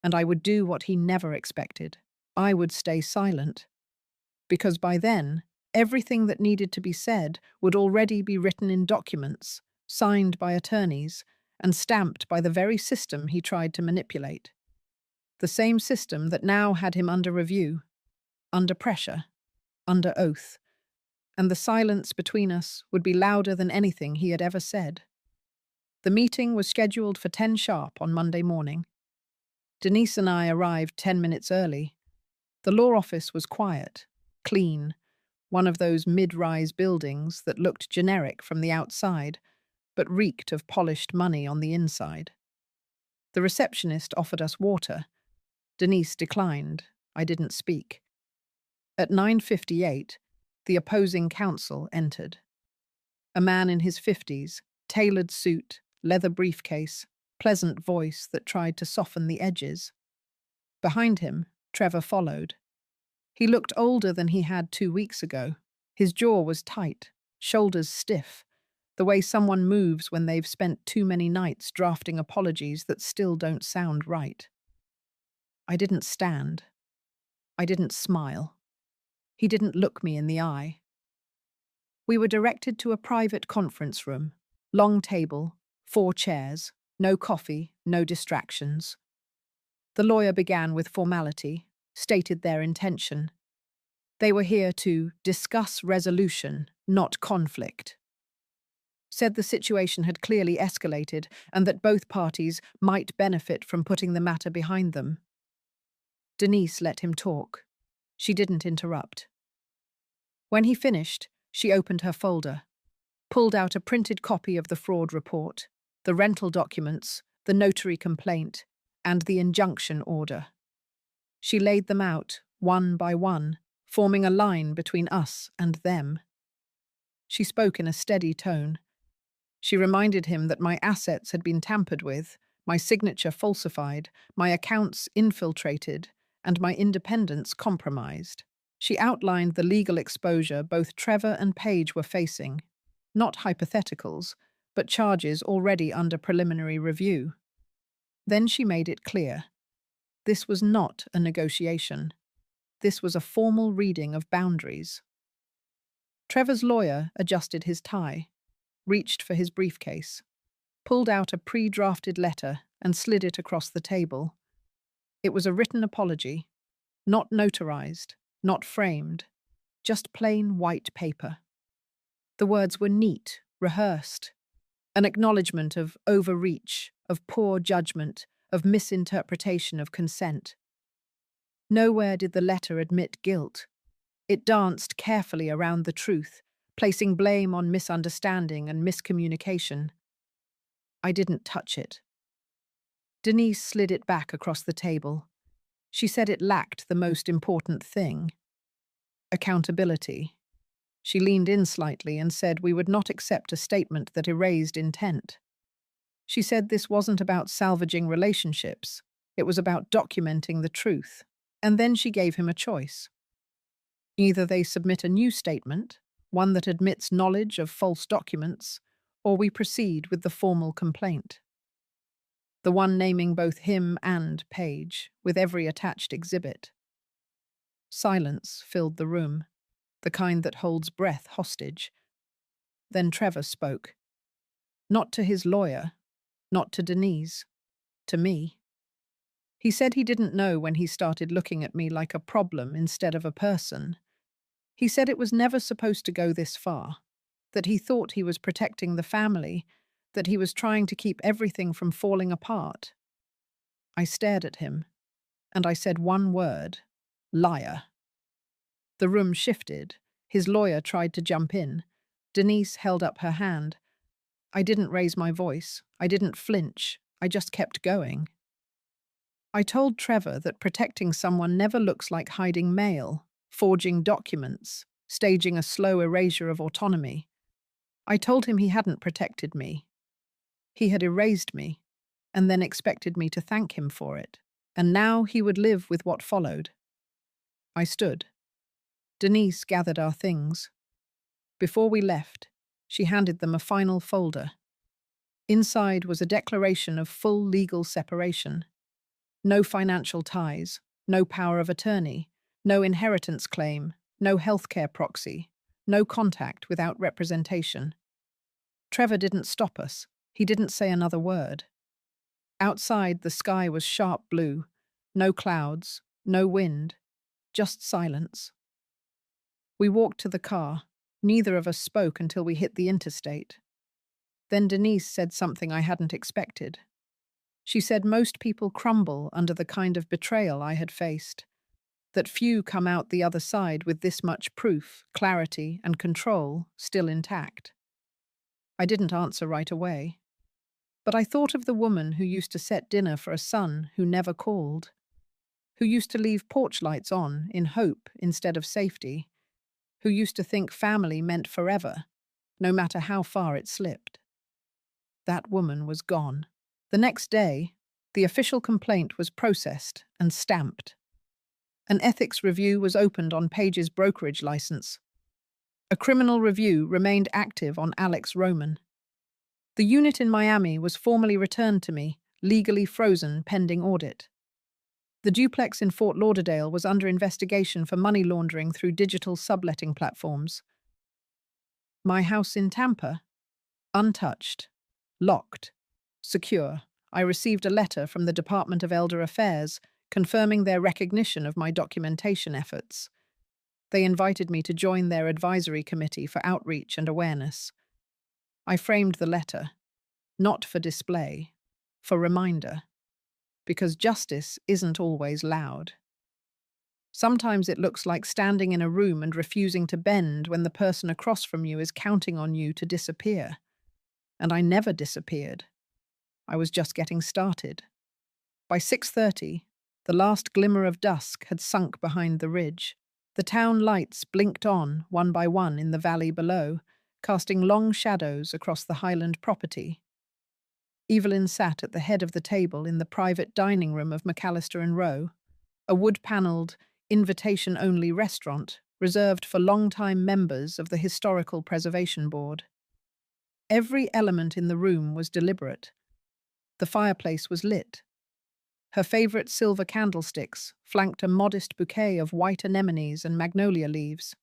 and I would do what he never expected. I would stay silent. Because by then, everything that needed to be said would already be written in documents, signed by attorneys, and stamped by the very system he tried to manipulate. The same system that now had him under review, under pressure, under oath. And the silence between us would be louder than anything he had ever said. The meeting was scheduled for 10 sharp on Monday morning. Denise and I arrived 10 minutes early. The law office was quiet, clean, one of those mid-rise buildings that looked generic from the outside, but reeked of polished money on the inside. The receptionist offered us water. Denise declined. I didn't speak. At 9:58, the opposing counsel entered. A man in his 50s, tailored suit, leather briefcase, pleasant voice that tried to soften the edges. Behind him, Trevor followed. He looked older than he had 2 weeks ago. His jaw was tight, shoulders stiff, the way someone moves when they've spent too many nights drafting apologies that still don't sound right. I didn't stand. I didn't smile. He didn't look me in the eye. We were directed to a private conference room, long table, 4 chairs, no coffee, no distractions. The lawyer began with formality, stated their intention. They were here to discuss resolution, not conflict. Said the situation had clearly escalated and that both parties might benefit from putting the matter behind them. Denise let him talk. She didn't interrupt. When he finished, she opened her folder, pulled out a printed copy of the fraud report, the rental documents, the notary complaint, and the injunction order. She laid them out, one by one, forming a line between us and them. She spoke in a steady tone. She reminded him that my assets had been tampered with, my signature falsified, my accounts infiltrated, and my independence compromised. She outlined the legal exposure both Trevor and Paige were facing, not hypotheticals, but charges already under preliminary review. Then she made it clear. This was not a negotiation. This was a formal reading of boundaries. Trevor's lawyer adjusted his tie, reached for his briefcase, pulled out a pre-drafted letter and slid it across the table. It was a written apology, not notarized, not framed, just plain white paper. The words were neat, rehearsed, an acknowledgement of overreach, of poor judgment, of misinterpretation of consent. Nowhere did the letter admit guilt. It danced carefully around the truth, placing blame on misunderstanding and miscommunication. I didn't touch it. Denise slid it back across the table. She said it lacked the most important thing: accountability. She leaned in slightly and said we would not accept a statement that erased intent. She said this wasn't about salvaging relationships. It was about documenting the truth. And then she gave him a choice. Either they submit a new statement, one that admits knowledge of false documents, or we proceed with the formal complaint. The one naming both him and Paige, with every attached exhibit. Silence filled the room, the kind that holds breath hostage. Then Trevor spoke. Not to his lawyer, not to Denise, to me. He said he didn't know when he started looking at me like a problem instead of a person. He said it was never supposed to go this far, that he thought he was protecting the family, that he was trying to keep everything from falling apart. I stared at him, and I said one word: liar. The room shifted. His lawyer tried to jump in. Denise held up her hand. I didn't raise my voice. I didn't flinch. I just kept going. I told Trevor that protecting someone never looks like hiding mail, forging documents, staging a slow erasure of autonomy. I told him he hadn't protected me. He had erased me, and then expected me to thank him for it. And now he would live with what followed. I stood. Denise gathered our things. Before we left, she handed them a final folder. Inside was a declaration of full legal separation. No financial ties, no power of attorney, no inheritance claim, no healthcare proxy, no contact without representation. Trevor didn't stop us. He didn't say another word. Outside, the sky was sharp blue. No clouds, no wind, just silence. We walked to the car. Neither of us spoke until we hit the interstate. Then Denise said something I hadn't expected. She said most people crumble under the kind of betrayal I had faced, that few come out the other side with this much proof, clarity, and control still intact. I didn't answer right away, but I thought of the woman who used to set dinner for a son who never called, who used to leave porch lights on in hope instead of safety, who used to think family meant forever, no matter how far it slipped. That woman was gone. The next day, the official complaint was processed and stamped. An ethics review was opened on Page's brokerage license. A criminal review remained active on Alex Roman. The unit in Miami was formally returned to me, legally frozen pending audit. The duplex in Fort Lauderdale was under investigation for money laundering through digital subletting platforms. My house in Tampa, untouched, locked, secure. I received a letter from the Department of Elder Affairs confirming their recognition of my documentation efforts. They invited me to join their advisory committee for outreach and awareness. I framed the letter, not for display, for reminder, because justice isn't always loud. Sometimes it looks like standing in a room and refusing to bend when the person across from you is counting on you to disappear. And I never disappeared. I was just getting started. By 6:30, the last glimmer of dusk had sunk behind the ridge. The town lights blinked on, one by one, in the valley below, casting long shadows across the highland property. Evelyn sat at the head of the table in the private dining room of McAllister and Rowe, a wood-panelled, invitation-only restaurant reserved for long-time members of the Historical Preservation Board. Every element in the room was deliberate. The fireplace was lit. Her favourite silver candlesticks flanked a modest bouquet of white anemones and magnolia leaves.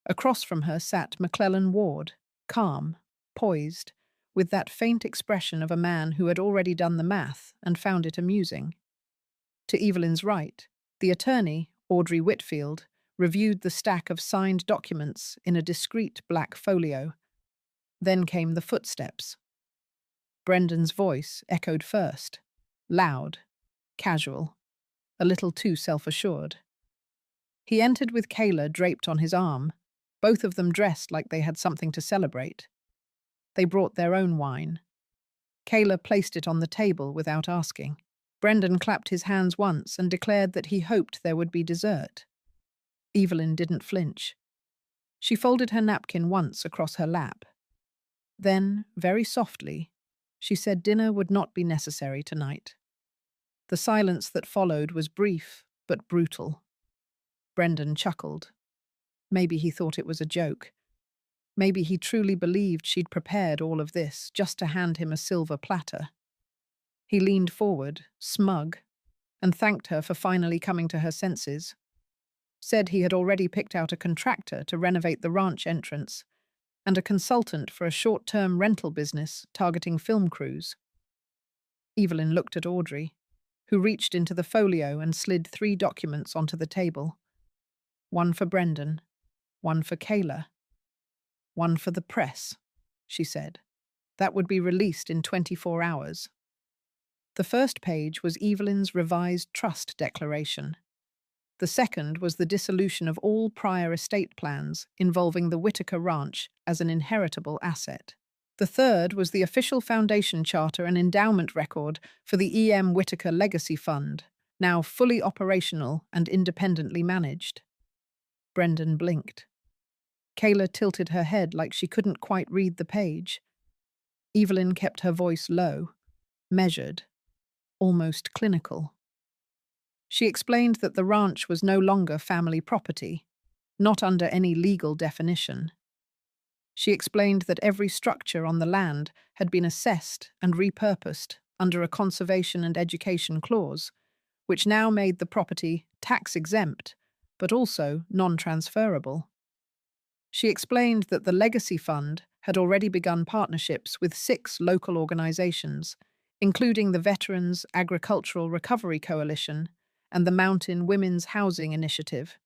Across from her sat McClellan Ward, calm, poised, with that faint expression of a man who had already done the math and found it amusing. To Evelyn's right, the attorney, Audrey Whitfield, reviewed the stack of signed documents in a discreet black folio. Then came the footsteps. Brendan's voice echoed first, loud, casual, a little too self-assured. He entered with Kayla draped on his arm, both of them dressed like they had something to celebrate. They brought their own wine. Kayla placed it on the table without asking. Brendan clapped his hands once and declared that he hoped there would be dessert. Evelyn didn't flinch. She folded her napkin once across her lap. Then, very softly, she said dinner would not be necessary tonight. The silence that followed was brief but brutal. Brendan chuckled. Maybe he thought it was a joke. Maybe he truly believed she'd prepared all of this just to hand him a silver platter. He leaned forward, smug, and thanked her for finally coming to her senses. said he had already picked out a contractor to renovate the ranch entrance and a consultant for a short-term rental business targeting film crews. Evelyn looked at Audrey, who reached into the folio and slid 3 documents onto the table. One for Brendan, one for Kayla, one for the press, she said. That would be released in 24 hours. The first page was Evelyn's revised trust declaration. The second was the dissolution of all prior estate plans involving the Whitaker Ranch as an inheritable asset. The third was the official foundation charter and endowment record for the E.M. Whitaker Legacy Fund, now fully operational and independently managed. Brendan blinked. Kayla tilted her head like she couldn't quite read the page. Evelyn kept her voice low, measured, almost clinical. She explained that the ranch was no longer family property, not under any legal definition. She explained that every structure on the land had been assessed and repurposed under a conservation and education clause, which now made the property tax-exempt, but also non-transferable. She explained that the Legacy Fund had already begun partnerships with 6 local organizations, including the Veterans Agricultural Recovery Coalition and the Mountain Women's Housing Initiative.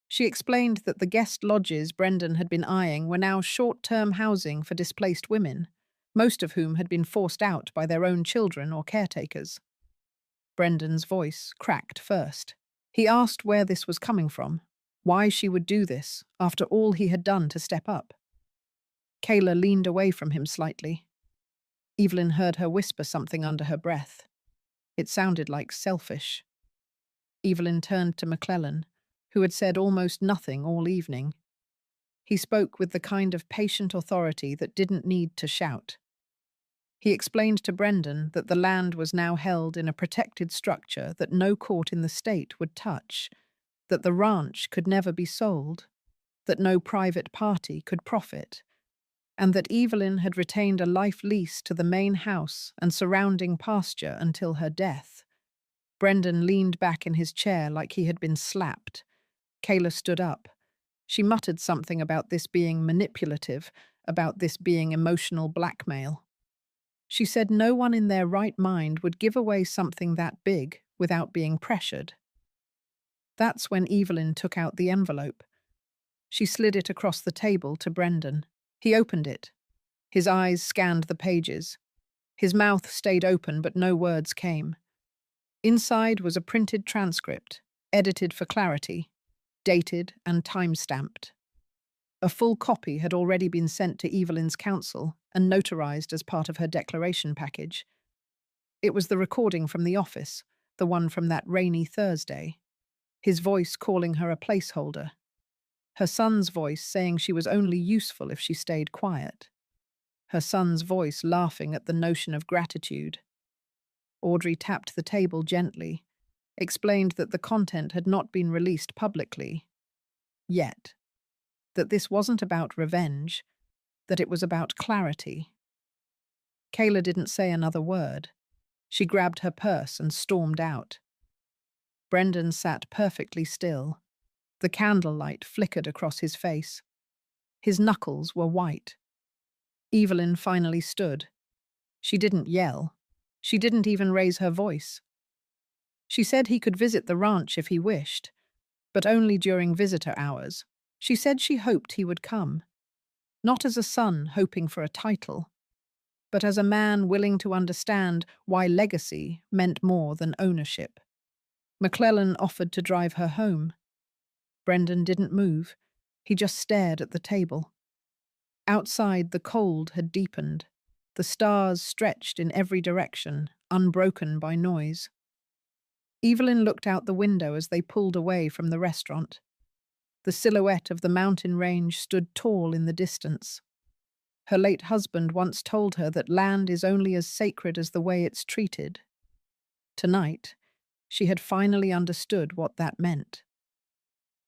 She explained that the guest lodges Brendan had been eyeing were now short-term housing for displaced women, most of whom had been forced out by their own children or caretakers. Brendan's voice cracked first. He asked where this was coming from, why she would do this after all he had done to step up. Kayla leaned away from him slightly. Evelyn heard her whisper something under her breath. It sounded like selfish. Evelyn turned to McClellan, who had said almost nothing all evening. He spoke with the kind of patient authority that didn't need to shout. He explained to Brendan that the land was now held in a protected structure that no court in the state would touch, that the ranch could never be sold, that no private party could profit, and that Evelyn had retained a life lease to the main house and surrounding pasture until her death. Brendan leaned back in his chair like he had been slapped. Kayla stood up. She muttered something about this being manipulative, about this being emotional blackmail. She said no one in their right mind would give away something that big without being pressured. That's when Evelyn took out the envelope. She slid it across the table to Brendan. He opened it. His eyes scanned the pages. His mouth stayed open, but no words came. Inside was a printed transcript, edited for clarity, dated and time-stamped. A full copy had already been sent to Evelyn's counsel and notarized as part of her declaration package. It was the recording from the office, the one from that rainy Thursday. His voice calling her a placeholder. Her son's voice saying she was only useful if she stayed quiet. Her son's voice laughing at the notion of gratitude. Audrey tapped the table gently, explained that the content had not been released publicly yet, that this wasn't about revenge, that it was about clarity. Kayla didn't say another word. She grabbed her purse and stormed out. Brendan sat perfectly still. The candlelight flickered across his face. His knuckles were white. Evelyn finally stood. She didn't yell. She didn't even raise her voice. She said he could visit the ranch if he wished, but only during visitor hours. She said she hoped he would come, not as a son hoping for a title, but as a man willing to understand why legacy meant more than ownership. McClellan offered to drive her home. Brendan didn't move. He just stared at the table. Outside, the cold had deepened. The stars stretched in every direction, unbroken by noise. Evelyn looked out the window as they pulled away from the restaurant. The silhouette of the mountain range stood tall in the distance. Her late husband once told her that land is only as sacred as the way it's treated. Tonight, she had finally understood what that meant.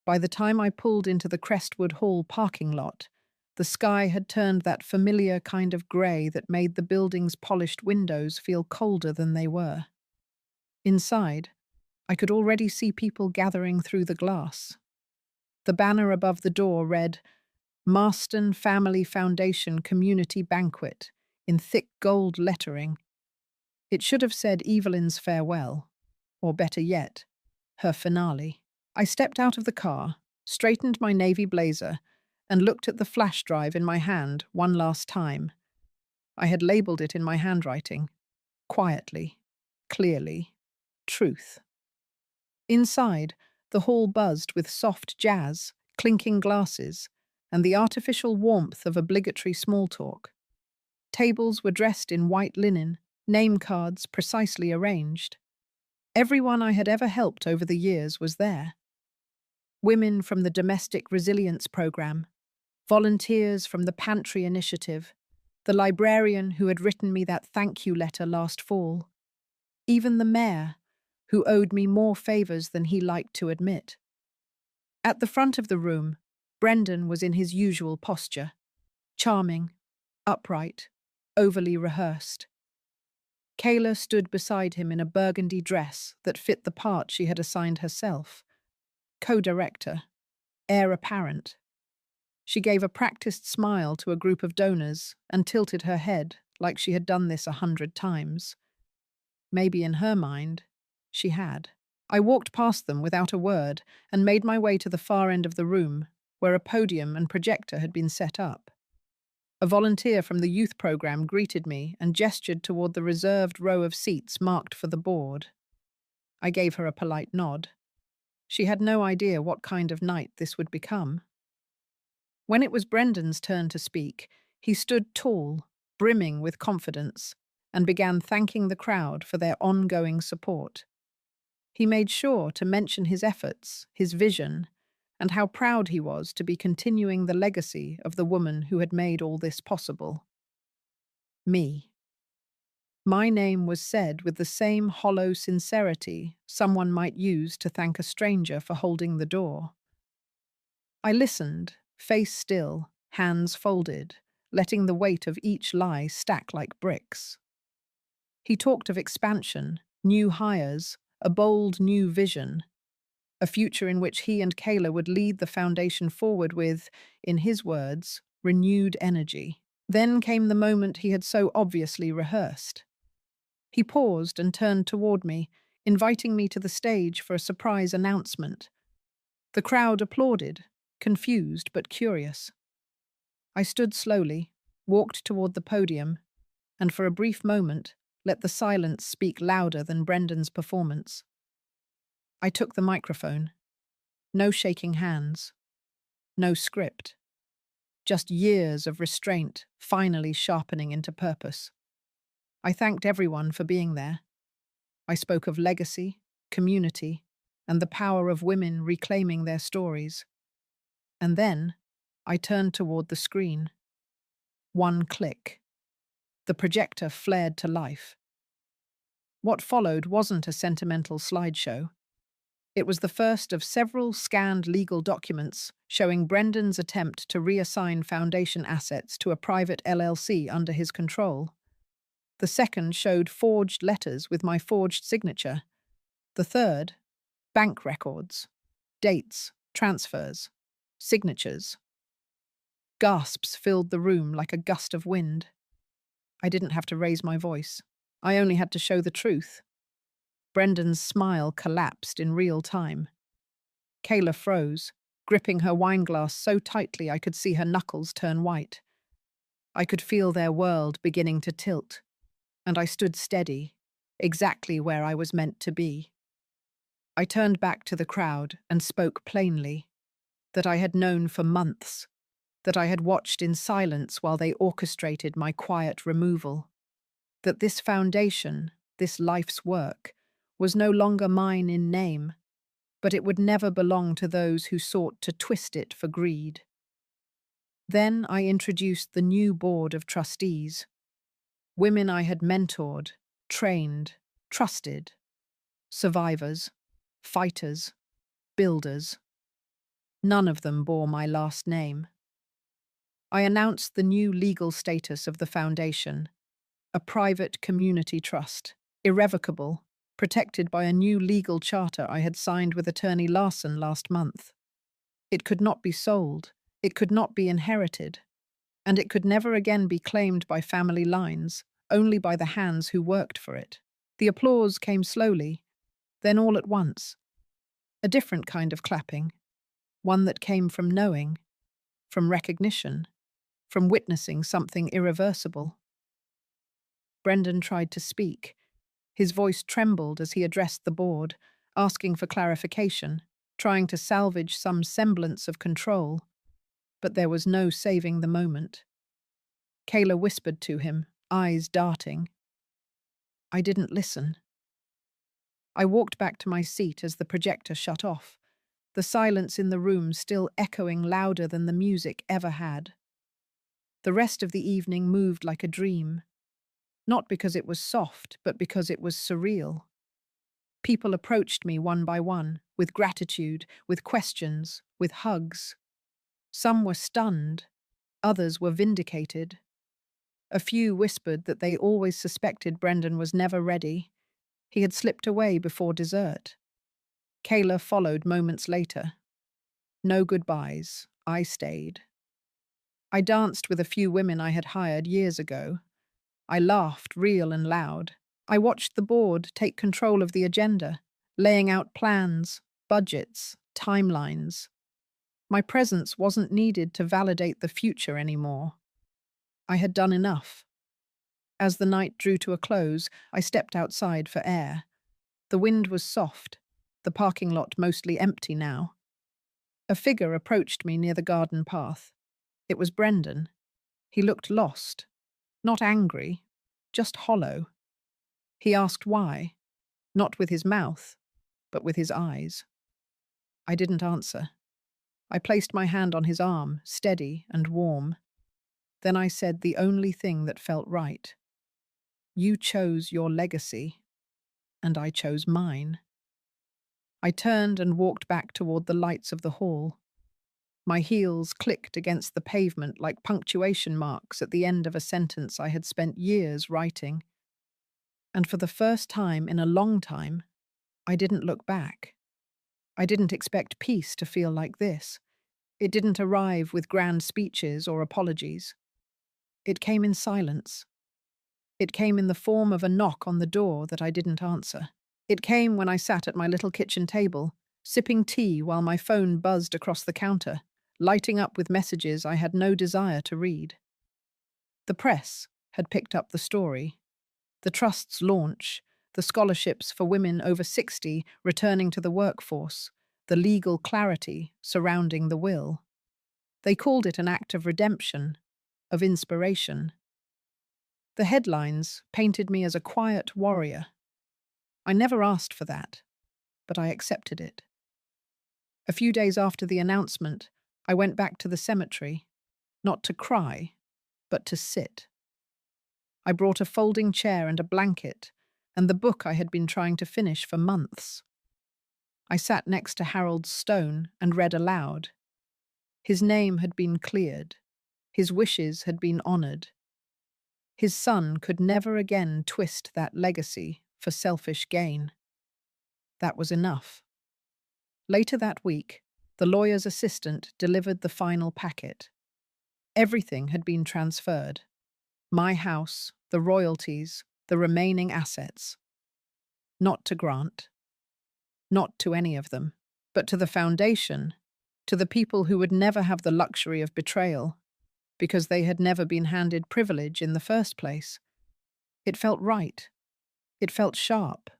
By the time I pulled into the Crestwood Hall parking lot, the sky had turned that familiar kind of grey that made the building's polished windows feel colder than they were. Inside, I could already see people gathering through the glass, The banner above the door read, Marston Family Foundation Community Banquet, in thick gold lettering. It should have said Evelyn's farewell, or better yet, her finale. I stepped out of the car, straightened my navy blazer, and looked at the flash drive in my hand one last time. I had labelled it in my handwriting. Quietly, clearly, truth. Inside, the hall buzzed with soft jazz, clinking glasses, and the artificial warmth of obligatory small talk. Tables were dressed in white linen, name cards precisely arranged. Everyone I had ever helped over the years was there. Women from the Domestic Resilience Program, volunteers from the Pantry Initiative, the librarian who had written me that thank you letter last fall, even the mayor, who owed me more favours than he liked to admit. At the front of the room, Brendan was in his usual posture, charming, upright, overly rehearsed. Kayla stood beside him in a burgundy dress that fit the part she had assigned herself. Co-director, heir apparent. She gave a practiced smile to a group of donors and tilted her head like she had done this 100 times. Maybe in her mind, she had. I walked past them without a word and made my way to the far end of the room, where a podium and projector had been set up. A volunteer from the youth program greeted me and gestured toward the reserved row of seats marked for the board. I gave her a polite nod. She had no idea what kind of night this would become. When it was Brendan's turn to speak, he stood tall, brimming with confidence, and began thanking the crowd for their ongoing support. He made sure to mention his efforts, his vision, and how proud he was to be continuing the legacy of the woman who had made all this possible. Me. My name was said with the same hollow sincerity someone might use to thank a stranger for holding the door. I listened, face still, hands folded, letting the weight of each lie stack like bricks. He talked of expansion, new hires, a bold new vision, a future in which he and Kayla would lead the foundation forward with, in his words, renewed energy. Then came the moment he had so obviously rehearsed. He paused and turned toward me, inviting me to the stage for a surprise announcement. The crowd applauded, confused but curious. I stood slowly, walked toward the podium, and for a brief moment let the silence speak louder than Brendan's performance. I took the microphone. No shaking hands. No script. Just years of restraint finally sharpening into purpose. I thanked everyone for being there. I spoke of legacy, community, and the power of women reclaiming their stories. And then I turned toward the screen. One click. The projector flared to life. What followed wasn't a sentimental slideshow. It was the first of several scanned legal documents showing Brendan's attempt to reassign foundation assets to a private LLC under his control. The second showed forged letters with my forged signature. The third, bank records, dates, transfers, signatures. Gasps filled the room like a gust of wind. I didn't have to raise my voice. I only had to show the truth. Brendan's smile collapsed in real time. Kayla froze, gripping her wineglass so tightly I could see her knuckles turn white. I could feel their world beginning to tilt, and I stood steady, exactly where I was meant to be. I turned back to the crowd and spoke plainly, that I had known for months, that I had watched in silence while they orchestrated my quiet removal, that this foundation, this life's work, was no longer mine in name, but it would never belong to those who sought to twist it for greed. Then I introduced the new board of trustees, women I had mentored, trained, trusted, survivors, fighters, builders. None of them bore my last name. I announced the new legal status of the foundation, a private community trust, irrevocable, protected by a new legal charter I had signed with Attorney Larson last month. It could not be sold. It could not be inherited. And it could never again be claimed by family lines, only by the hands who worked for it. The applause came slowly, then all at once. A different kind of clapping, one that came from knowing, from recognition, from witnessing something irreversible. Brendan tried to speak. His voice trembled as he addressed the board, asking for clarification, trying to salvage some semblance of control. But there was no saving the moment. Kayla whispered to him, eyes darting. I didn't listen. I walked back to my seat as the projector shut off, the silence in the room still echoing louder than the music ever had. The rest of the evening moved like a dream, not because it was soft, but because it was surreal. People approached me one by one, with gratitude, with questions, with hugs. Some were stunned, others were vindicated. A few whispered that they always suspected Brendan was never ready. He had slipped away before dessert. Kayla followed moments later. No goodbyes. I stayed. I danced with a few women I had hired years ago. I laughed real and loud. I watched the board take control of the agenda, laying out plans, budgets, timelines. My presence wasn't needed to validate the future anymore. I had done enough. As the night drew to a close, I stepped outside for air. The wind was soft, the parking lot mostly empty now. A figure approached me near the garden path. It was Brendan. He looked lost, not angry, just hollow. He asked why, not with his mouth, but with his eyes. I didn't answer. I placed my hand on his arm, steady and warm. Then I said the only thing that felt right. You chose your legacy, and I chose mine. I turned and walked back toward the lights of the hall. My heels clicked against the pavement like punctuation marks at the end of a sentence I had spent years writing. And for the first time in a long time, I didn't look back. I didn't expect peace to feel like this. It didn't arrive with grand speeches or apologies. It came in silence. It came in the form of a knock on the door that I didn't answer. It came when I sat at my little kitchen table, sipping tea while my phone buzzed across the counter, lighting up with messages I had no desire to read. The press had picked up the story. The trust's launch, the scholarships for women over 60 returning to the workforce, the legal clarity surrounding the will. They called it an act of redemption, of inspiration. The headlines painted me as a quiet warrior. I never asked for that, but I accepted it. A few days after the announcement, I went back to the cemetery, not to cry, but to sit. I brought a folding chair and a blanket, and the book I had been trying to finish for months. I sat next to Harold's stone and read aloud. His name had been cleared. His wishes had been honored. His son could never again twist that legacy for selfish gain. That was enough. Later that week, the lawyer's assistant delivered the final packet. Everything had been transferred. My house, the royalties, the remaining assets. Not to Grant. Not to any of them, but to the foundation, to the people who would never have the luxury of betrayal, because they had never been handed privilege in the first place. It felt right. It felt sharp.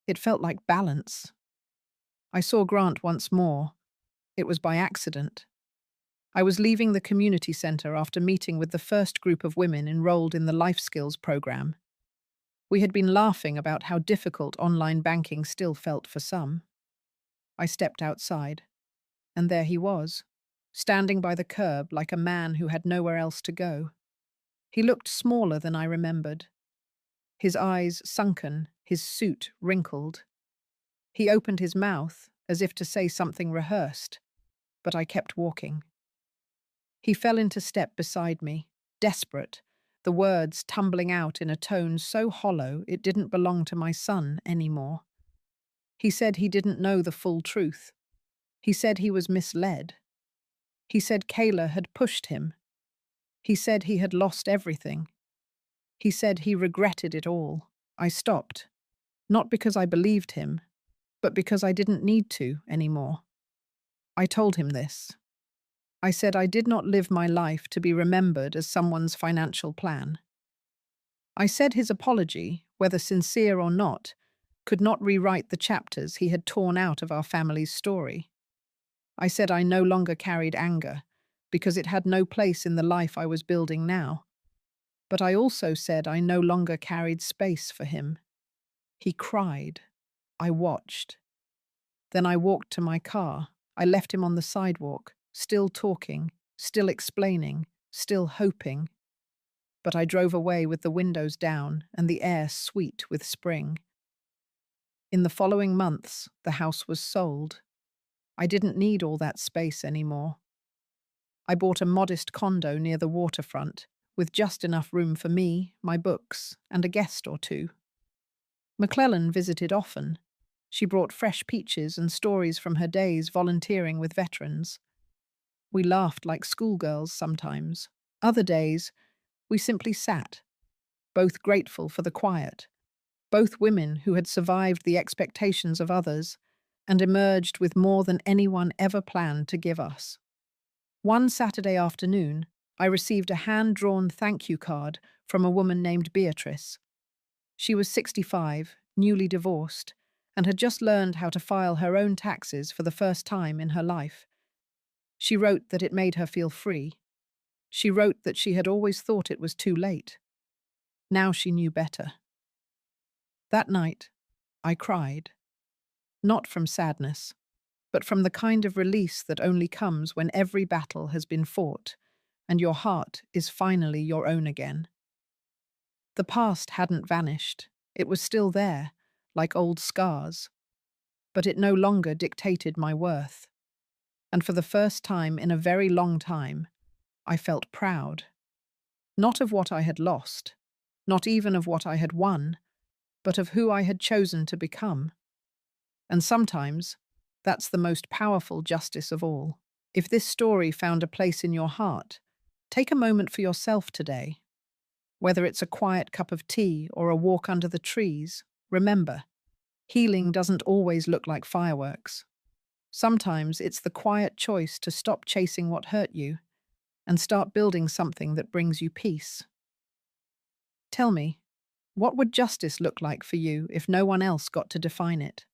It felt like balance. I saw Grant once more. It was by accident. I was leaving the community center after meeting with the first group of women enrolled in the life skills program. We had been laughing about how difficult online banking still felt for some. I stepped outside, and there he was, standing by the curb like a man who had nowhere else to go. He looked smaller than I remembered. His eyes sunken, his suit wrinkled. He opened his mouth as if to say something rehearsed, but I kept walking. He fell into step beside me, desperate, the words tumbling out in a tone so hollow it didn't belong to my son anymore. He said he didn't know the full truth. He said he was misled. He said Kayla had pushed him. He said he had lost everything. He said he regretted it all. I stopped, not because I believed him, but because I didn't need to anymore. I told him this. I said I did not live my life to be remembered as someone's financial plan. I said his apology, whether sincere or not, could not rewrite the chapters he had torn out of our family's story. I said I no longer carried anger, because it had no place in the life I was building now. But I also said I no longer carried space for him. He cried. I watched. Then I walked to my car. I left him on the sidewalk, still talking, still explaining, still hoping. But I drove away with the windows down and the air sweet with spring. In the following months, the house was sold. I didn't need all that space anymore. I bought a modest condo near the waterfront, with just enough room for me, my books, and a guest or two. McClellan visited often. She brought fresh peaches and stories from her days volunteering with veterans. We laughed like schoolgirls sometimes. Other days, we simply sat, both grateful for the quiet, both women who had survived the expectations of others and emerged with more than anyone ever planned to give us. One Saturday afternoon, I received a hand-drawn thank you card from a woman named Beatrice. She was 65, newly divorced, and had just learned how to file her own taxes for the first time in her life. She wrote that it made her feel free. She wrote that she had always thought it was too late. Now she knew better. That night, I cried. Not from sadness, but from the kind of release that only comes when every battle has been fought and your heart is finally your own again. The past hadn't vanished. It was still there, like old scars. But it no longer dictated my worth. And for the first time in a very long time, I felt proud. Not of what I had lost, not even of what I had won, but of who I had chosen to become. And sometimes, that's the most powerful justice of all. If this story found a place in your heart, take a moment for yourself today. Whether it's a quiet cup of tea or a walk under the trees, remember, healing doesn't always look like fireworks. Sometimes it's the quiet choice to stop chasing what hurt you and start building something that brings you peace. Tell me, what would justice look like for you if no one else got to define it?